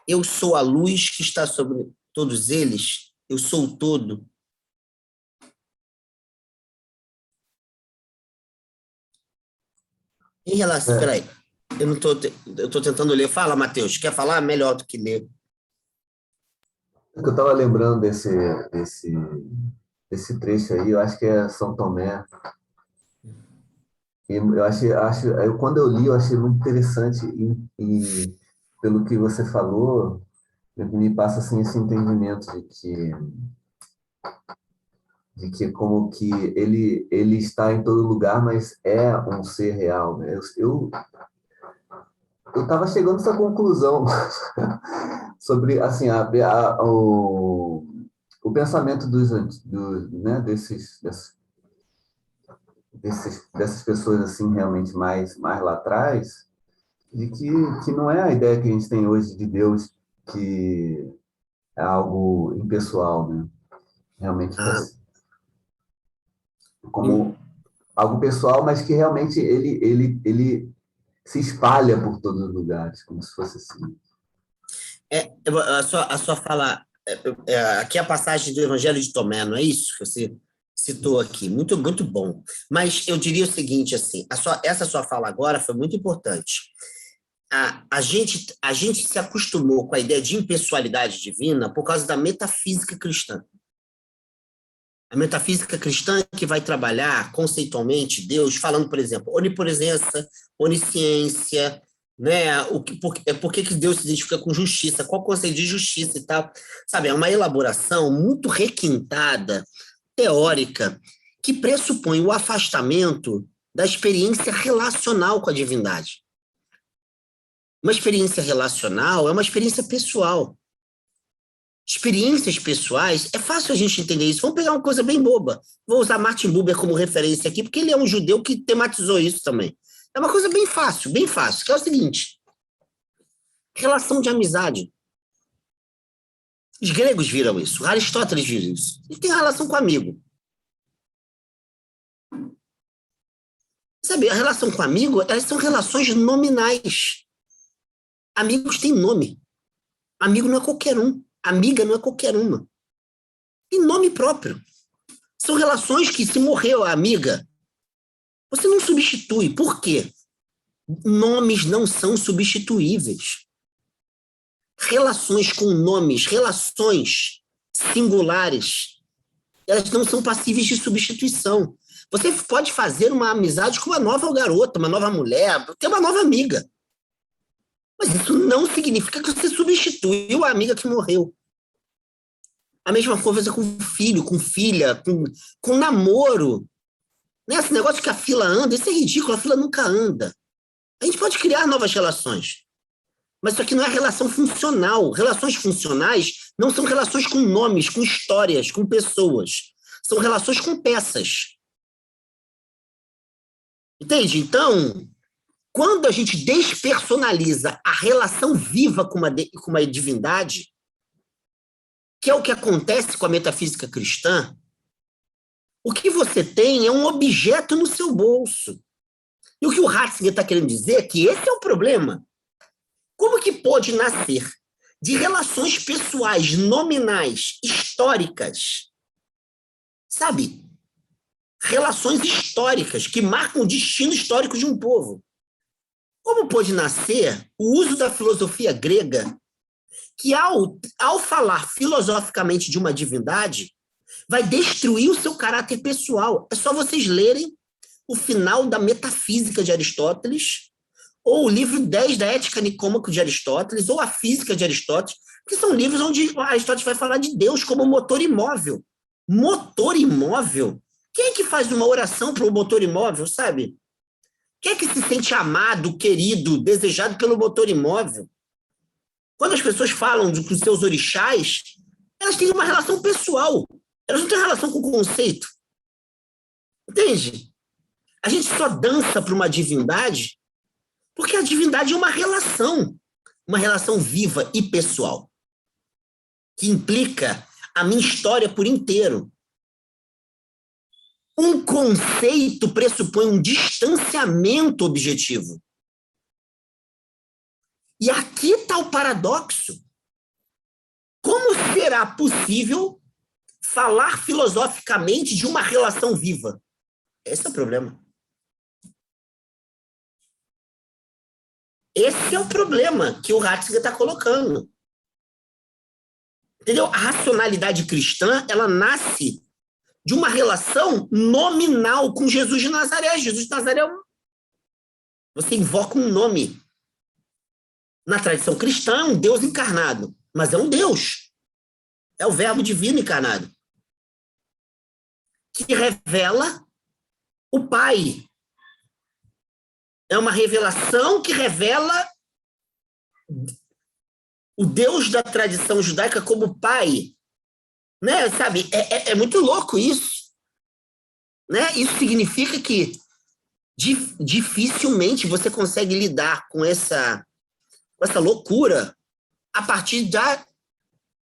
Eu sou a luz que está sobre todos eles, eu sou o todo. Em relação... Espera aí, eu estou tentando ler. Fala, Mateus, quer falar? Melhor do que ler. Eu estava lembrando desse trecho aí, eu acho que é São Tomé. E quando eu li, eu achei muito interessante e pelo que você falou, me passa assim, esse entendimento de que como que ele está em todo lugar, mas é um ser real, né? Eu estava chegando a essa conclusão sobre assim o pensamento né, dessas pessoas assim realmente mais lá atrás, de que não é a ideia que a gente tem hoje de Deus, que é algo impessoal, né? Realmente como algo pessoal, mas que realmente ele se espalha por todos os lugares, como se fosse assim. A sua fala, aqui é a passagem do Evangelho de Tomé, não é isso que você citou aqui? Muito, muito bom. Mas eu diria o seguinte, assim, essa sua fala agora foi muito importante. A gente se acostumou com a ideia de impessoalidade divina por causa da metafísica cristã. A metafísica cristã que vai trabalhar conceitualmente Deus, falando, por exemplo, onipresença, onisciência, né? Por que Deus se identifica com justiça? Qual o conceito de justiça e tal? Sabe, é uma elaboração muito requintada, teórica, que pressupõe o afastamento da experiência relacional com a divindade. Uma experiência relacional é uma experiência pessoal. Experiências pessoais, é fácil a gente entender isso. Vamos pegar uma coisa bem boba. Vou usar Martin Buber como referência aqui, porque ele é um judeu que tematizou isso também. É uma coisa bem fácil, que é o seguinte: relação de amizade. Os gregos viram isso, Aristóteles viu isso. Ele tem relação com amigo. Sabe, a relação com amigo, elas são relações nominais. Amigos têm nome. Amigo não é qualquer um. Amiga não é qualquer uma. Tem nome próprio. São relações que, se morreu a amiga, Você não substitui. Por quê? Nomes não são substituíveis. Relações com nomes, relações singulares, elas não são passíveis de substituição. Você pode fazer uma amizade com uma nova garota, uma nova mulher, ter uma nova amiga. Mas isso não significa que você substituiu a amiga que morreu. A mesma coisa com filho, com filha, com namoro. Esse negócio que a fila anda, isso é ridículo, a fila nunca anda. A gente pode criar novas relações. Mas isso aqui não é relação funcional. Relações funcionais não são relações com nomes, com histórias, com pessoas. São relações com peças. Entende? Então, quando a gente despersonaliza a relação viva com uma divindade, que é o que acontece com a metafísica cristã, o que você tem é um objeto no seu bolso. E o que o Ratzinger está querendo dizer é que esse é o problema. Como que pode nascer de relações pessoais, nominais, históricas, sabe? Relações históricas que marcam o destino histórico de um povo. Como pode nascer o uso da filosofia grega que, ao falar filosoficamente de uma divindade, vai destruir o seu caráter pessoal? É só vocês lerem o final da Metafísica de Aristóteles, ou o livro 10 da Ética Nicômaco de Aristóteles, ou a Física de Aristóteles, que são livros onde Aristóteles vai falar de Deus como motor imóvel. Motor imóvel? Quem é que faz uma oração para o motor imóvel, sabe? Quem é que se sente amado, querido, desejado pelo motor imóvel? Quando as pessoas falam com seus orixás, elas têm uma relação pessoal. Elas não têm relação com o conceito. Entende? A gente só dança para uma divindade porque a divindade é uma relação viva e pessoal, que implica a minha história por inteiro. Um conceito pressupõe um distanciamento objetivo. E aqui está o paradoxo. Como será possível falar filosoficamente de uma relação viva? Esse é o problema. Esse é o problema que o Ratzinger está colocando. Entendeu? A racionalidade cristã, ela nasce de uma relação nominal com Jesus de Nazaré. Jesus de Nazaré você invoca um nome. Na tradição cristã, é um Deus encarnado, mas é um Deus. É o Verbo divino encarnado, que revela o Pai. É uma revelação que revela o Deus da tradição judaica como Pai. Né? Sabe? É muito louco isso. Né? Isso significa que dificilmente você consegue lidar com essa loucura a partir da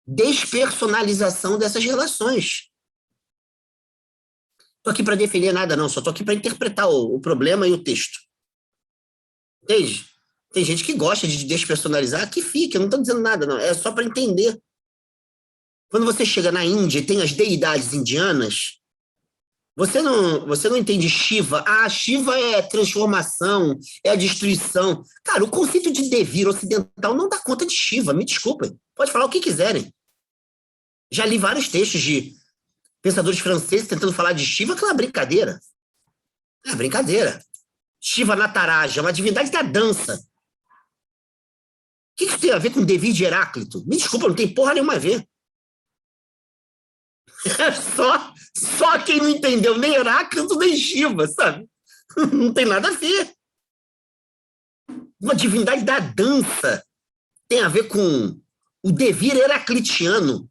despersonalização dessas relações. Estou aqui para defender nada, não. Só estou aqui para interpretar o problema e o texto. Entende? Tem gente que gosta de despersonalizar, que fica. Eu não estou dizendo nada, não. É só para entender. Quando você chega na Índia e tem as deidades indianas, você não entende Shiva. Ah, Shiva é transformação, é a destruição. Cara, o conceito de devir ocidental não dá conta de Shiva, me desculpem. Pode falar o que quiserem. Já li vários textos de pensadores franceses tentando falar de Shiva, que é uma brincadeira. É uma brincadeira. Shiva Nataraja, uma divindade da dança. O que isso tem a ver com o devir de Heráclito? Me desculpa, não tem porra nenhuma a ver. É só quem não entendeu nem Heráclito nem Shiva, sabe? Não tem nada a ver. Uma divindade da dança tem a ver com o devir heraclitiano,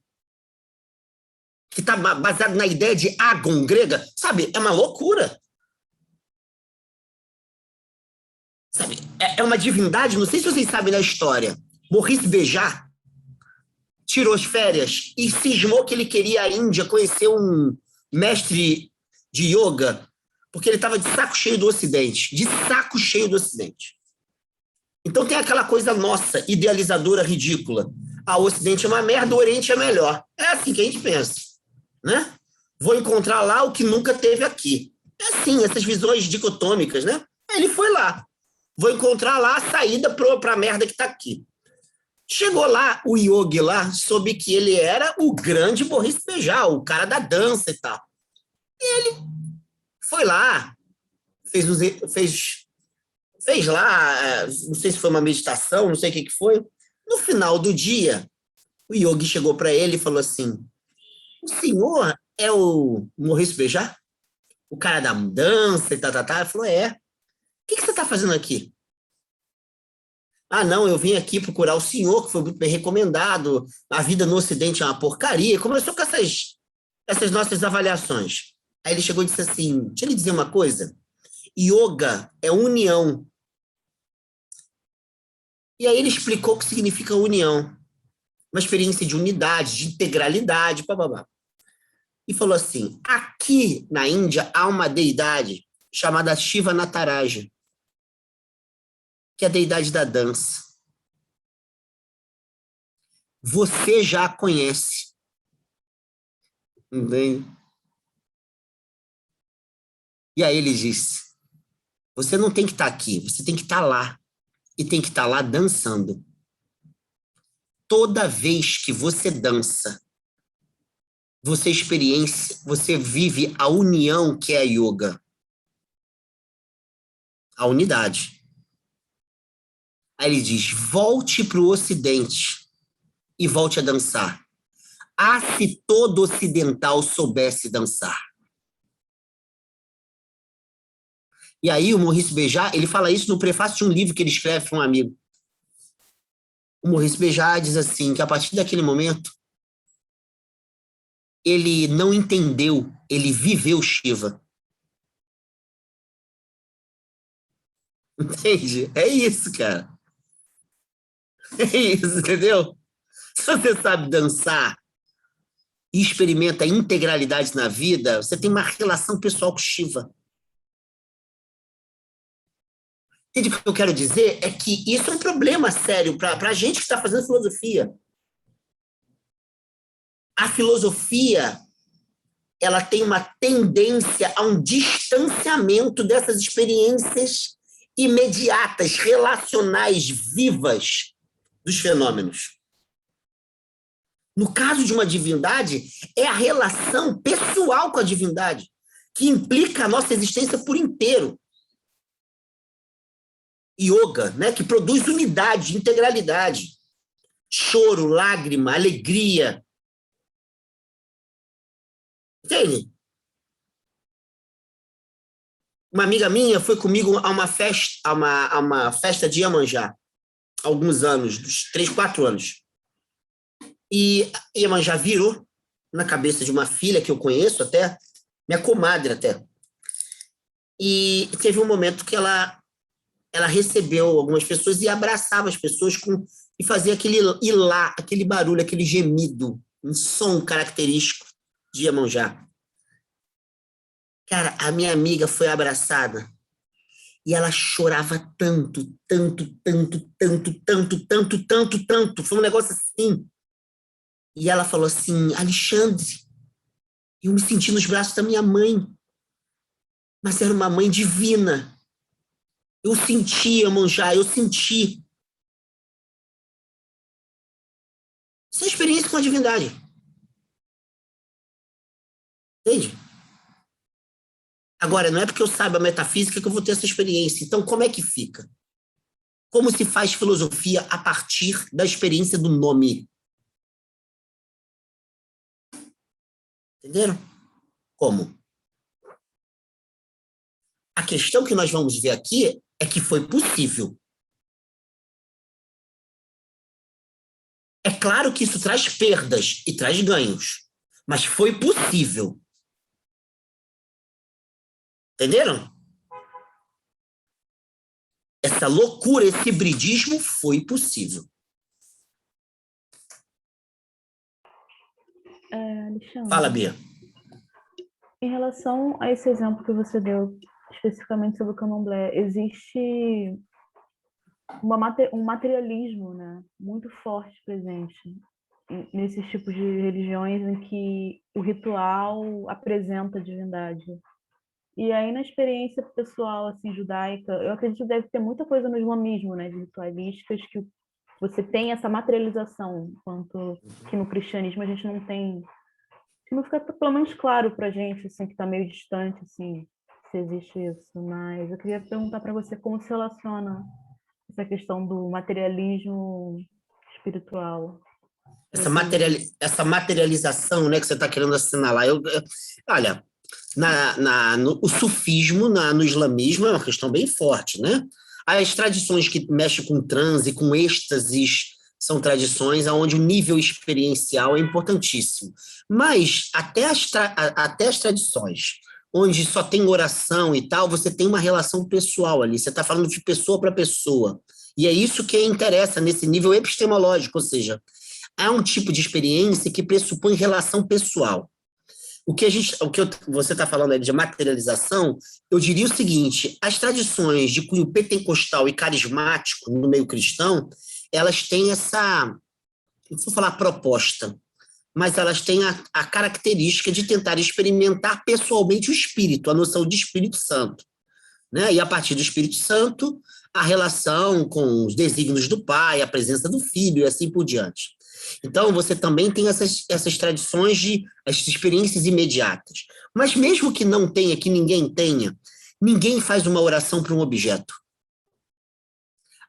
que está baseado na ideia de agon grega. Sabe? É uma loucura. Sabe? É uma divindade, não sei se vocês sabem da história. Maurice Béjart tirou as férias e cismou que ele queria a Índia conhecer um mestre de yoga, porque ele estava de saco cheio do Ocidente. De saco cheio do Ocidente. Então tem aquela coisa nossa, idealizadora, ridícula. Ah, o Ocidente é uma merda, o Oriente é melhor. É assim que a gente pensa. Né? Vou encontrar lá o que nunca teve aqui. É assim, essas visões dicotômicas, né? Ele foi lá. Vou encontrar lá a saída para a merda que está aqui. Chegou lá, o Yogi lá, soube que ele era o grande Boris Bejar, o cara da dança e tal. Foi lá, fez lá, não sei se foi uma meditação, não sei o que foi. No final do dia, o Yogi chegou para ele e falou assim: o senhor é o Maurício Bejar? O cara da dança e tal, tal, tal? Ele falou: é. O que você está fazendo aqui? Ah, não, eu vim aqui procurar o senhor, que foi muito bem recomendado. A vida no Ocidente é uma porcaria. Começou com essas nossas avaliações. Aí ele chegou e disse assim: deixa eu lhe dizer uma coisa. Yoga é união. E aí ele explicou o que significa união. Uma experiência de unidade, de integralidade, blá. E falou assim: aqui na Índia há uma deidade chamada Shiva Nataraja, que é a deidade da dança. Você já a conhece. Entende? E aí ele disse: você não tem que estar aqui, você tem que estar lá. E tem que estar lá dançando. Toda vez que você dança, você vive a união que é a yoga. A unidade. Aí ele diz: volte para o Ocidente e volte a dançar. Ah, se todo ocidental soubesse dançar. E aí o Maurice Bejar, ele fala isso no prefácio de um livro que ele escreve para um amigo. O Maurice Bejar diz assim, que a partir daquele momento, ele não entendeu, ele viveu Shiva. Entende? É isso, cara. É isso, entendeu? Se você sabe dançar e experimenta integralidade na vida, você tem uma relação pessoal com Shiva. Entende o que eu quero dizer? É que isso é um problema sério para a gente que está fazendo filosofia. A filosofia, ela tem uma tendência a um distanciamento dessas experiências imediatas, relacionais, vivas dos fenômenos. No caso de uma divindade, é a relação pessoal com a divindade, que implica a nossa existência por inteiro. Yoga, né, que produz unidade, integralidade. Choro, lágrima, alegria. Entende? Uma amiga minha foi comigo a uma festa, a uma festa de Iemanjá, há alguns anos, dos 3, 4 anos. E Iemanjá virou na cabeça de uma filha que eu conheço até, minha comadre até. E teve um momento que ela recebeu algumas pessoas e abraçava as pessoas e fazia aquele ilá, aquele barulho, aquele gemido, um som característico de Iemanjá. Cara, a minha amiga foi abraçada e ela chorava tanto, tanto, tanto, tanto, tanto, tanto, tanto, tanto. Foi um negócio assim. E ela falou assim: Alexandre, eu me senti nos braços da minha mãe, mas era uma mãe divina. Eu senti, Iemanjá, eu senti. Isso é experiência com a divindade. Entende? Agora, não é porque eu saiba a metafísica que eu vou ter essa experiência. Então, como é que fica? Como se faz filosofia a partir da experiência do nome? Entenderam? Como? A questão que nós vamos ver aqui é que foi possível. É claro que isso traz perdas e traz ganhos, mas foi possível. Entenderam? Essa loucura, esse hibridismo foi possível. Fala, Alexandre, Bia. em relação a esse exemplo que você deu especificamente sobre o candomblé, existe um materialismo, né, muito forte presente nesses tipos de religiões em que o ritual apresenta a divindade. E aí, na experiência pessoal, assim, judaica, eu acredito que deve ter muita coisa no islamismo, né, de ritualísticas, que você tem essa materialização, enquanto que no cristianismo a gente não tem, que não fica pelo menos claro pra gente, assim, que está meio distante, assim, se existe isso. Mas eu queria perguntar para você como se relaciona essa questão do materialismo espiritual. Essa materialização, né, que você está querendo assinalar. Olha, o sufismo no islamismo é uma questão bem forte, né? As tradições que mexem com transe, com êxtases, são tradições onde o nível experiencial é importantíssimo. Mas até as tradições onde só tem oração e tal, você tem uma relação pessoal ali, você está falando de pessoa para pessoa. E é isso que interessa nesse nível epistemológico, ou seja, há um tipo de experiência que pressupõe relação pessoal. Você está falando aí de materialização, eu diria o seguinte: as tradições de cunho pentecostal e carismático no meio cristão, elas têm essa, não vou falar proposta, mas elas têm a característica de tentar experimentar pessoalmente o Espírito, a noção de Espírito Santo, né? E a partir do Espírito Santo, a relação com os desígnios do Pai, a presença do Filho e assim por diante. Então, você também tem essas tradições as experiências imediatas. Mas mesmo que não tenha, que ninguém tenha, ninguém faz uma oração para um objeto.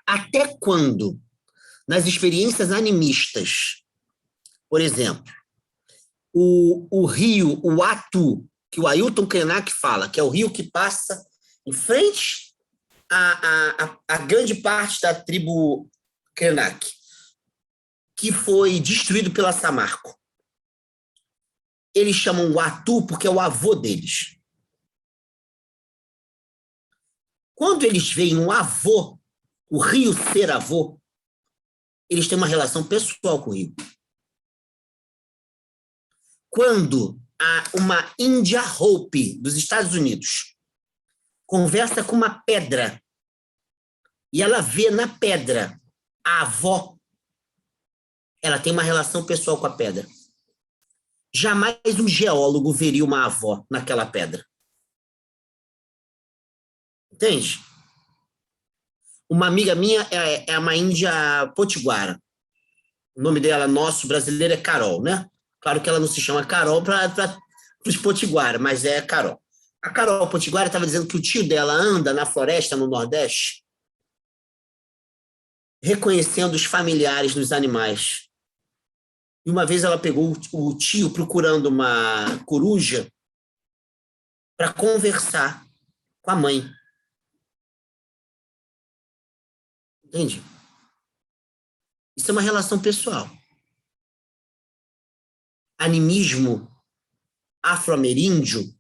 Até quando, nas experiências animistas, por exemplo, o rio, o Atu, que o Ailton Krenak fala, que é o rio que passa em frente a grande parte da tribo Krenak, que foi destruído pela Samarco. Eles chamam o Atu porque é o avô deles. Quando eles veem um avô, o rio ser avô, eles têm uma relação pessoal com o rio. Quando uma India Hope dos Estados Unidos conversa com uma pedra e ela vê na pedra a avó, ela tem uma relação pessoal com a pedra. Jamais um geólogo veria uma avó naquela pedra. Entende? Uma amiga minha é uma índia potiguara. O nome dela, nosso brasileiro, é Carol, né? Claro que ela não se chama Carol para os potiguara, mas é Carol. A Carol potiguara estava dizendo que o tio dela anda na floresta no Nordeste reconhecendo os familiares dos animais. E uma vez ela pegou o tio procurando uma coruja para conversar com a mãe. Entende? Isso é uma relação pessoal. Animismo afro-ameríndio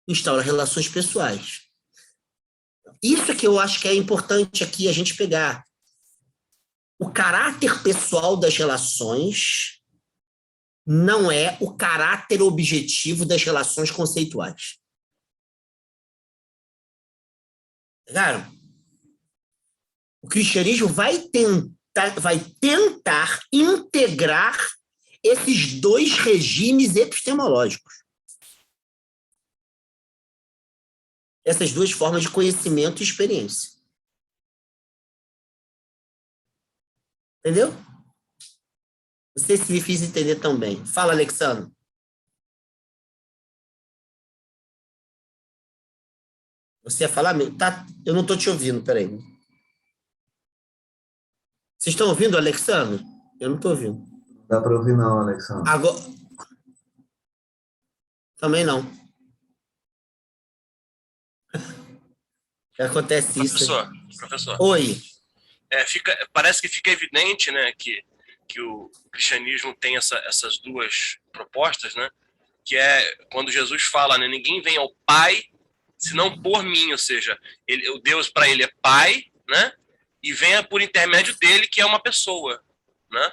instaura relações pessoais. Isso é que eu acho que é importante aqui a gente pegar. O caráter pessoal das relações não é o caráter objetivo das relações conceituais. Pegaram? O cristianismo vai tentar integrar esses dois regimes epistemológicos. Essas duas formas de conhecimento e experiência. Entendeu? Não sei se me fiz entender tão bem. Fala, Alexandre. Você ia falar? Tá, eu não estou te ouvindo, peraí. Vocês estão ouvindo, Alexandre? Eu não estou ouvindo. Não dá para ouvir não, Alexandre. Agora... Também não. Acontece isso. Professor. Oi. Parece que fica evidente, né, que o cristianismo tem essas duas propostas, né, que é quando Jesus fala, né, ninguém vem ao Pai senão por mim, ou seja, o Deus para ele é Pai, né, e venha por intermédio dele, que é uma pessoa, né?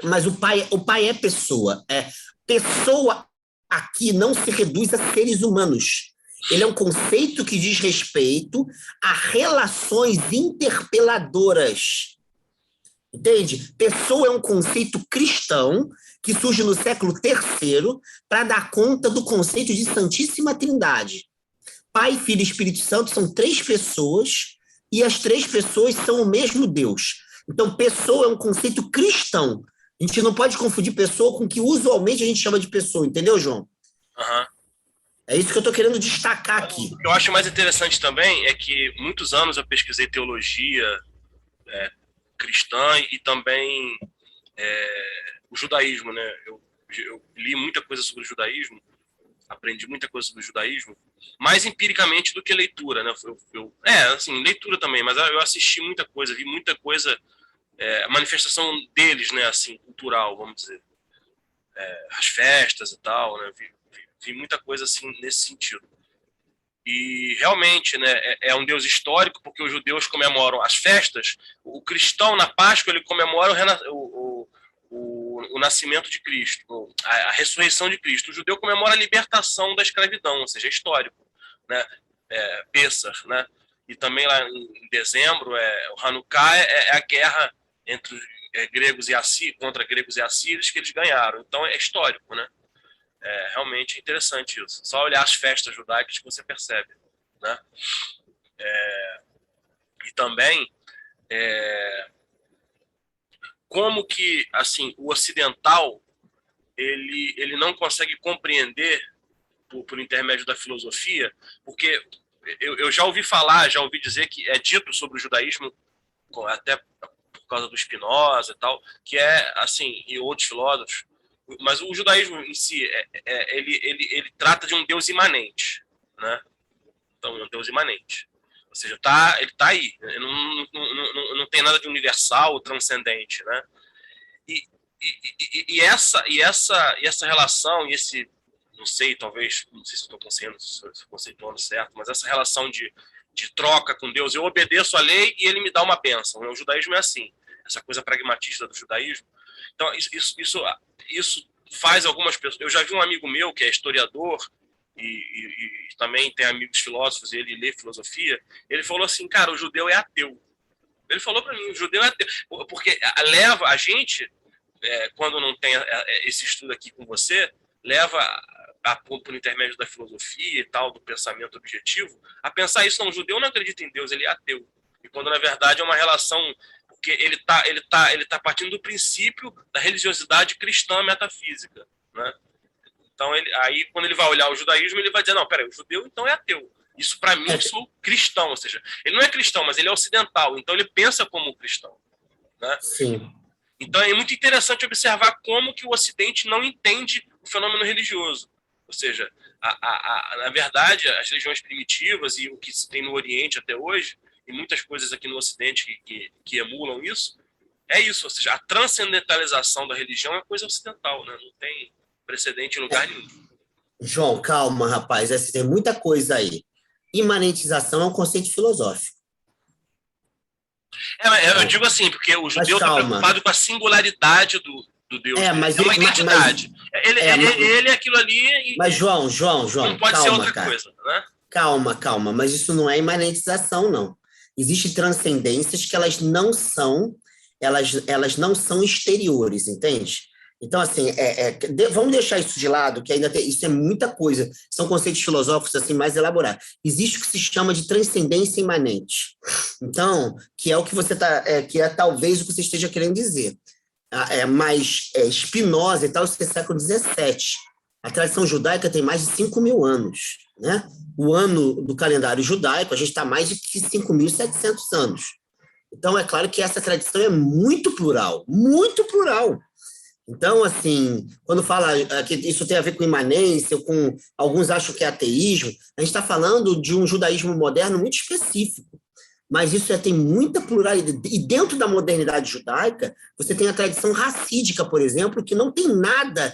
Mas o pai é pessoa. Pessoa aqui não se reduz a seres humanos. Ele é um conceito que diz respeito a relações interpeladoras. Entende? Pessoa é um conceito cristão que surge no século III para dar conta do conceito de Santíssima Trindade. Pai, Filho e Espírito Santo são 3 pessoas e as 3 pessoas são o mesmo Deus. Então, pessoa é um conceito cristão. A gente não pode confundir pessoa com o que usualmente a gente chama de pessoa, entendeu, João? Aham. É isso que eu estou querendo destacar aqui. O que eu acho mais interessante também é que muitos anos eu pesquisei teologia cristã e também o judaísmo, né? Eu li muita coisa sobre o judaísmo, aprendi muita coisa sobre o judaísmo, mais empiricamente do que leitura, né? Assim, leitura também, mas eu assisti muita coisa, vi muita coisa, a manifestação deles, né? Assim, cultural, vamos dizer, as festas e tal, né? Vi muita coisa assim nesse sentido. E realmente, né, é um Deus histórico, porque os judeus comemoram as festas. O cristão, na Páscoa, ele comemora o nascimento de Cristo, a ressurreição de Cristo. O judeu comemora a libertação da escravidão, ou seja, é histórico, né? Pêssar, né? E também lá em dezembro, o Hanukkah é a guerra entre gregos e assírios, contra gregos e assírios, que eles ganharam. Então é histórico, né? É realmente interessante isso. Só olhar as festas judaicas que você percebe, né? E também como que, assim, o ocidental ele não consegue compreender por intermédio da filosofia, porque eu já ouvi falar, já ouvi dizer que é dito sobre o judaísmo, até por causa do Spinoza e tal, que assim, e outros filósofos, mas o judaísmo em si, ele trata de um Deus imanente, né? Então, um Deus imanente. Ou seja, ele está aí. Não tem nada de universal ou transcendente, né? E essa relação, não sei, talvez, não sei se estou conceituando certo, mas essa relação de troca com Deus, eu obedeço a lei e ele me dá uma bênção. O judaísmo é assim, essa coisa pragmatista do judaísmo. Então, isso faz algumas pessoas... Eu já vi um amigo meu que é historiador e também tem amigos filósofos, e ele lê filosofia, ele falou assim, cara, o judeu é ateu. Ele falou para mim, o judeu é ateu. Porque leva a gente, quando não tem esse estudo aqui com você, leva, por intermédio da filosofia e tal, do pensamento objetivo, a pensar isso. Não, o judeu não acredita em Deus, ele é ateu. E quando, na verdade, é uma relação... Porque ele tá partindo do princípio da religiosidade cristã metafísica, né? Então, aí, quando ele vai olhar o judaísmo, ele vai dizer, não, peraí, o judeu, então, é ateu. Isso, para mim, eu sou cristão. Ou seja, ele não é cristão, mas ele é ocidental. Então, ele pensa como cristão, né? Sim. Então, é muito interessante observar como que o Ocidente não entende o fenômeno religioso. Ou seja, na verdade, as religiões primitivas e o que se tem no Oriente até hoje, e muitas coisas aqui no Ocidente que emulam isso, é isso. Ou seja, a transcendentalização da religião é coisa ocidental, né? Não tem precedente em lugar nenhum. João, calma, rapaz. Tem muita coisa aí. Imanentização é um conceito filosófico. Eu digo assim, porque o judeu está preocupado com a singularidade do Deus. É uma identidade. Ele é aquilo ali. Mas, João, não pode ser outra coisa, né? Calma. Mas isso não é imanentização, não. Existem transcendências que elas não são exteriores, entende? Então, assim, vamos deixar isso de lado, que ainda isso é muita coisa, são conceitos filosóficos assim, mais elaborados. Existe o que se chama de transcendência imanente. Então, que é o que você que é talvez o que você esteja querendo dizer. Mas Spinoza e tal, isso é século XVII. A tradição judaica tem mais de 5.000 anos, né? O ano do calendário judaico, a gente está mais de 5.700 anos. Então, é claro que essa tradição é muito plural, muito plural. Então, assim, quando fala que isso tem a ver com imanência, alguns acham que é ateísmo, a gente está falando de um judaísmo moderno muito específico, mas isso tem muita pluralidade. E dentro da modernidade judaica, você tem a tradição racídica, por exemplo, que não tem nada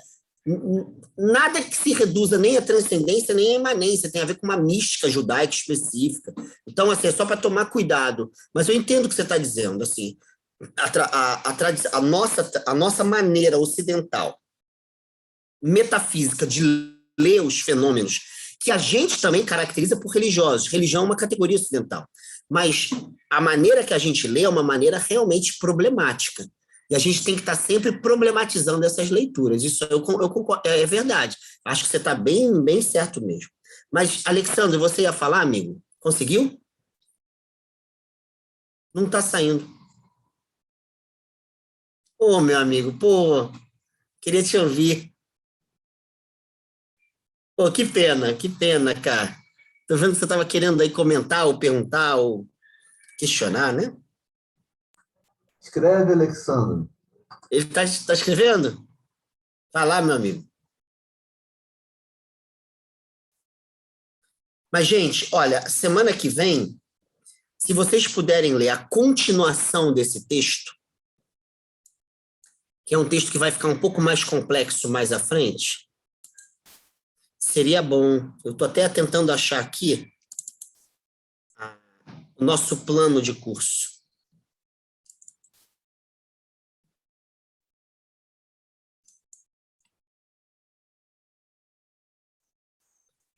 que se reduza nem à transcendência, nem à imanência, tem a ver com uma mística judaica específica. Então, assim, é só para tomar cuidado. Mas eu entendo o que você está dizendo, assim, a nossa maneira ocidental, metafísica, de ler os fenômenos, que a gente também caracteriza por religiosos. Religião é uma categoria ocidental. Mas a maneira que a gente lê é uma maneira realmente problemática. E a gente tem que estar sempre problematizando essas leituras. Isso eu concordo, é verdade. Acho que você está bem, bem certo mesmo. Mas, Alexandre, você ia falar, amigo? Conseguiu? Não está saindo. Ô, meu amigo, pô, queria te ouvir. Pô, que pena, cara. Tô vendo que você estava querendo aí comentar, ou perguntar, ou questionar, né? Escreve, Alexandre. Ele tá escrevendo? Vai lá, meu amigo. Mas, gente, olha, semana que vem, se vocês puderem ler a continuação desse texto, que é um texto que vai ficar um pouco mais complexo mais à frente, seria bom. Eu estou até tentando achar aqui o nosso plano de curso.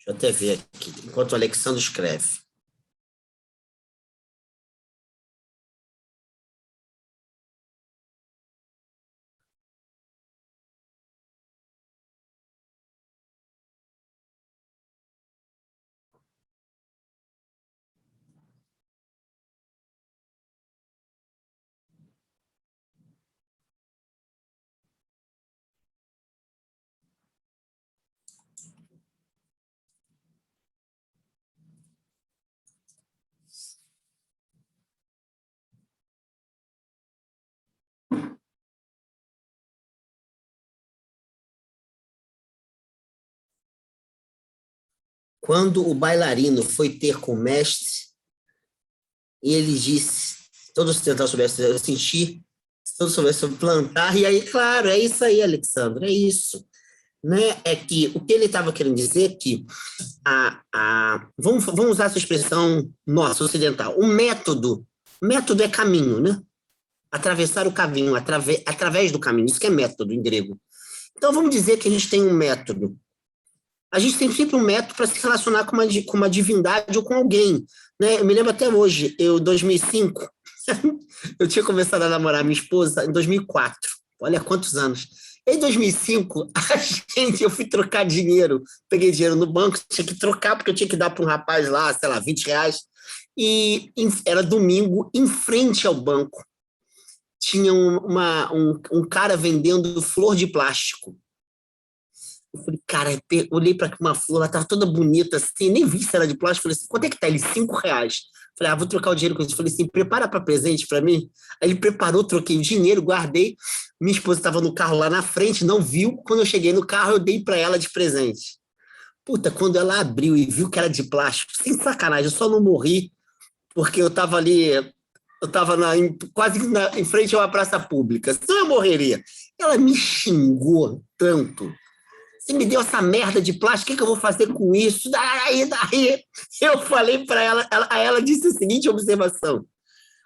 Deixa eu até ver aqui, enquanto o Alexandre escreve. Quando o bailarino foi ter com o mestre, ele disse, todos tentaram soubessem, eu senti, se todos soubessem plantar, e aí, claro, é isso aí, Alexandre, é isso. Né? É que o que ele estava querendo dizer é que vamos usar essa expressão nossa, ocidental, método é caminho, né? Atravessar o caminho, através do caminho, isso que é método em grego. Então, vamos dizer que a gente tem um método. A gente tem sempre um método para se relacionar com uma divindade ou com alguém. Né? Eu me lembro até hoje, em 2005, eu tinha começado a namorar minha esposa em 2004. Olha quantos anos. Em 2005, eu fui trocar dinheiro. Peguei dinheiro no banco, tinha que trocar, porque eu tinha que dar para um rapaz lá, sei lá, R$ 20. E era domingo, em frente ao banco. Tinha um cara vendendo flor de plástico. Eu falei, cara, olhei para uma flor, ela estava toda bonita, assim, nem vi se era de plástico. Falei assim, quanto é que tá? Ele, R$ 5. Falei, vou trocar o dinheiro com ele. Falei assim, prepara para presente para mim. Aí ele preparou, troquei o dinheiro, guardei. Minha esposa estava no carro lá na frente, não viu. Quando eu cheguei no carro, eu dei para ela de presente. Puta, quando ela abriu e viu que era de plástico, sem sacanagem, eu só não morri, porque eu estava ali, quase em frente a uma praça pública. Senão eu morreria. Ela me xingou tanto. Você me deu essa merda de plástico, o que eu vou fazer com isso? Daí, eu falei para ela, ela disse a seguinte observação: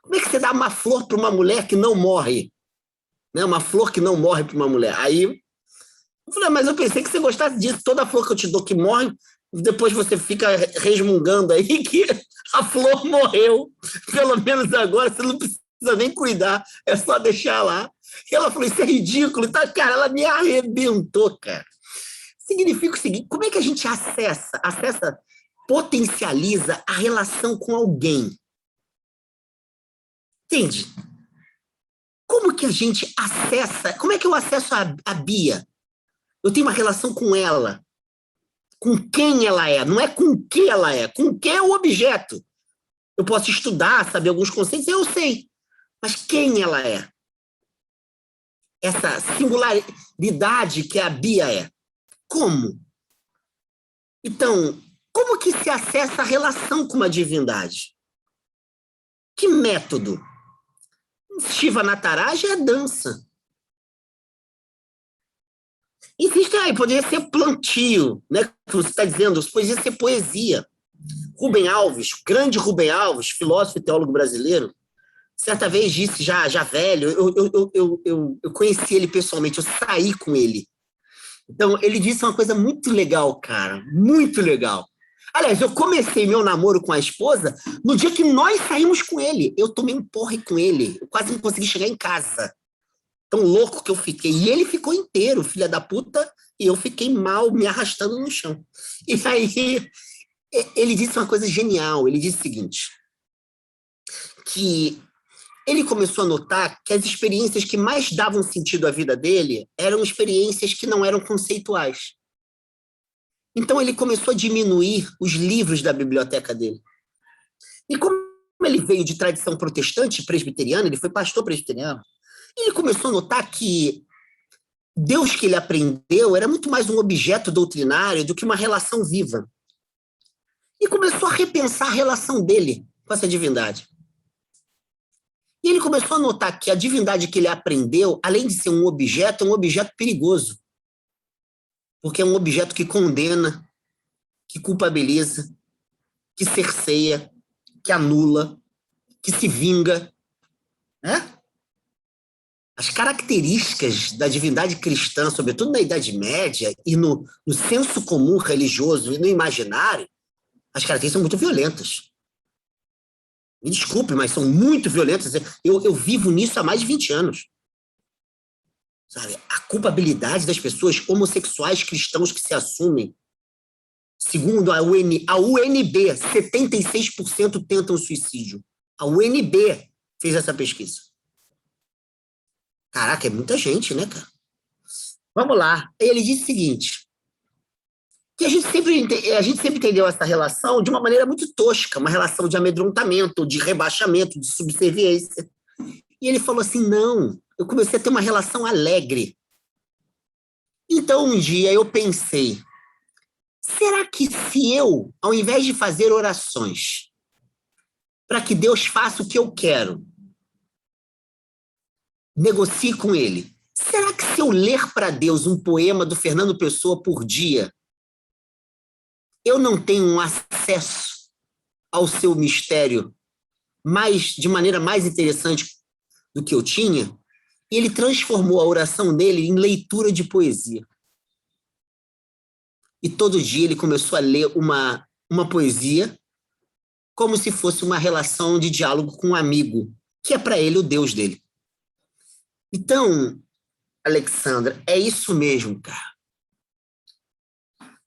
como é que você dá uma flor para uma mulher que não morre? Né? Uma flor que não morre para uma mulher. Aí eu falei, mas eu pensei que você gostasse disso, toda flor que eu te dou que morre, depois você fica resmungando aí que a flor morreu. Pelo menos agora você não precisa nem cuidar, é só deixar lá. E ela falou, isso é ridículo. Tá, cara, ela me arrebentou, cara. Significa o seguinte, como é que a gente acessa, potencializa a relação com alguém? Entende? Como que a gente acessa, como é que eu acesso a Bia? Eu tenho uma relação com ela. Com quem ela é, não é com o que ela é, com o que é o objeto. Eu posso estudar, saber alguns conceitos, eu sei. Mas quem ela é? Essa singularidade que a Bia é. Como? Então, como que se acessa a relação com uma divindade? Que método? Shiva Nataraja é dança. Existe aí, poderia ser plantio, né? Como você está dizendo, poderia ser poesia. Rubem Alves, grande Rubem Alves, filósofo e teólogo brasileiro, certa vez disse, já velho, eu conheci ele pessoalmente, eu saí com ele. Então, ele disse uma coisa muito legal, cara, muito legal. Aliás, eu comecei meu namoro com a esposa no dia que nós saímos com ele. Eu tomei um porre com ele. Eu quase não consegui chegar em casa. Tão louco que eu fiquei. E ele ficou inteiro, filha da puta, e eu fiquei mal, me arrastando no chão. E aí, ele disse uma coisa genial. Ele disse o seguinte, que ele começou a notar que as experiências que mais davam sentido à vida dele eram experiências que não eram conceituais. Então, ele começou a diminuir os livros da biblioteca dele. E como ele veio de tradição protestante, presbiteriana, ele foi pastor presbiteriano, ele começou a notar que Deus que ele aprendeu era muito mais um objeto doutrinário do que uma relação viva. E começou a repensar a relação dele com essa divindade. E ele começou a notar que a divindade que ele aprendeu, além de ser um objeto, é um objeto perigoso. Porque é um objeto que condena, que culpabiliza, que cerceia, que anula, que se vinga. Né? As características da divindade cristã, sobretudo na Idade Média, e no senso comum religioso e no imaginário, as características são muito violentas. Me desculpe, mas são muito violentas. Eu vivo nisso há mais de 20 anos. Sabe? A culpabilidade das pessoas homossexuais cristãos que se assumem. Segundo a UNB, 76% tentam suicídio. A UNB fez essa pesquisa. Caraca, é muita gente, né, cara? Vamos lá. Ele disse o seguinte, que a gente sempre entendeu essa relação de uma maneira muito tosca, uma relação de amedrontamento, de rebaixamento, de subserviência. E ele falou assim, não, eu comecei a ter uma relação alegre. Então, um dia eu pensei, será que se eu, ao invés de fazer orações para que Deus faça o que eu quero, negocie com ele, será que se eu ler para Deus um poema do Fernando Pessoa por dia, eu não tenho um acesso ao seu mistério de maneira mais interessante do que eu tinha? E ele transformou a oração dele em leitura de poesia. E todo dia ele começou a ler uma poesia como se fosse uma relação de diálogo com um amigo, que é para ele o Deus dele. Então, Alexandra, é isso mesmo, cara.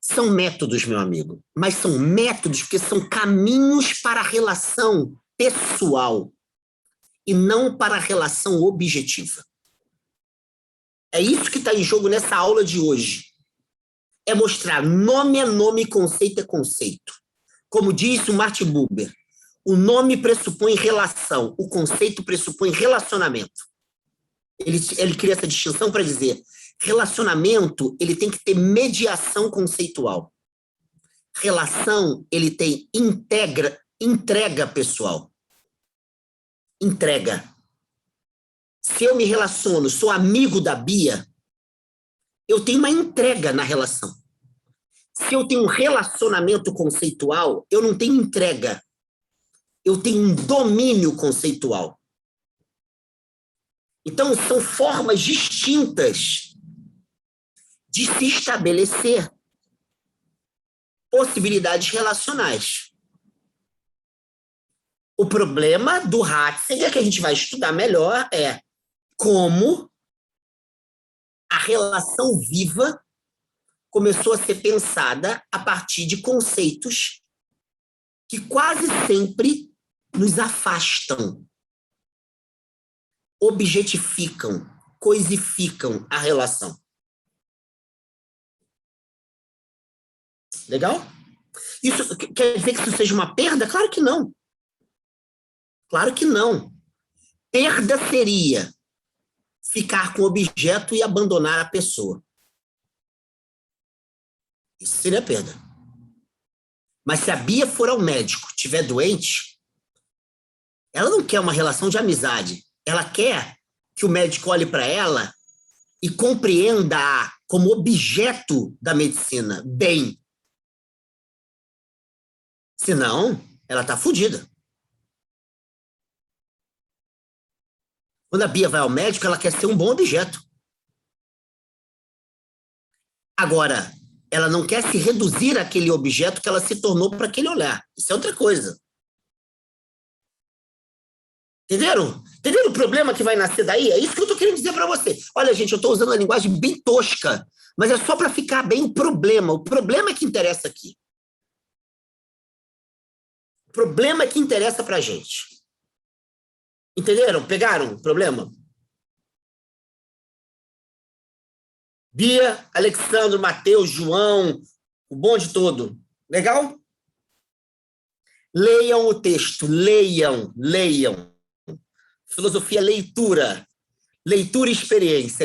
São métodos, meu amigo, mas são métodos porque são caminhos para a relação pessoal e não para a relação objetiva. É isso que está em jogo nessa aula de hoje. É mostrar nome é nome, conceito é conceito. Como disse o Martin Buber, o nome pressupõe relação, o conceito pressupõe relacionamento. Ele cria essa distinção para dizer, relacionamento, ele tem que ter mediação conceitual. Relação, ele tem entrega pessoal. Entrega. Se eu me relaciono, sou amigo da Bia, eu tenho uma entrega na relação. Se eu tenho um relacionamento conceitual, eu não tenho entrega. Eu tenho um domínio conceitual. Então, são formas distintas de se estabelecer possibilidades relacionais. O problema do Ratzinger, que a gente vai estudar melhor, é como a relação viva começou a ser pensada a partir de conceitos que quase sempre nos afastam, objetificam, coisificam a relação. Legal? Isso quer dizer que isso seja uma perda? Claro que não. Claro que não. Perda seria ficar com o objeto e abandonar a pessoa. Isso seria perda. Mas se a Bia for ao médico, estiver doente, ela não quer uma relação de amizade. Ela quer que o médico olhe para ela e compreenda-a como objeto da medicina. Bem. Senão, ela está fodida. Quando a Bia vai ao médico, ela quer ser um bom objeto. Agora, Ela não quer se reduzir àquele objeto que ela se tornou para aquele olhar. Isso é outra coisa. Entenderam? Entenderam o problema que vai nascer daí? É isso que eu estou querendo dizer para você. Olha, gente, eu estou usando uma linguagem bem tosca, mas é só para ficar bem o problema. O problema é que interessa aqui. O problema é que interessa para a gente. Entenderam? Pegaram o problema? Bia, Alexandre, Mateus, João, o bonde todo. Legal? Leiam o texto. Leiam. Filosofia, leitura. Leitura, experiência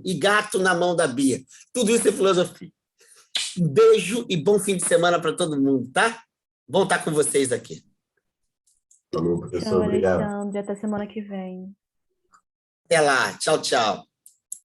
e gato na mão da Bia. Tudo isso é filosofia. Um beijo e bom fim de semana para todo mundo, tá? Bom estar com vocês aqui. Falou, professor, obrigado. Alexandre, até semana que vem. Até lá. Tchau, tchau.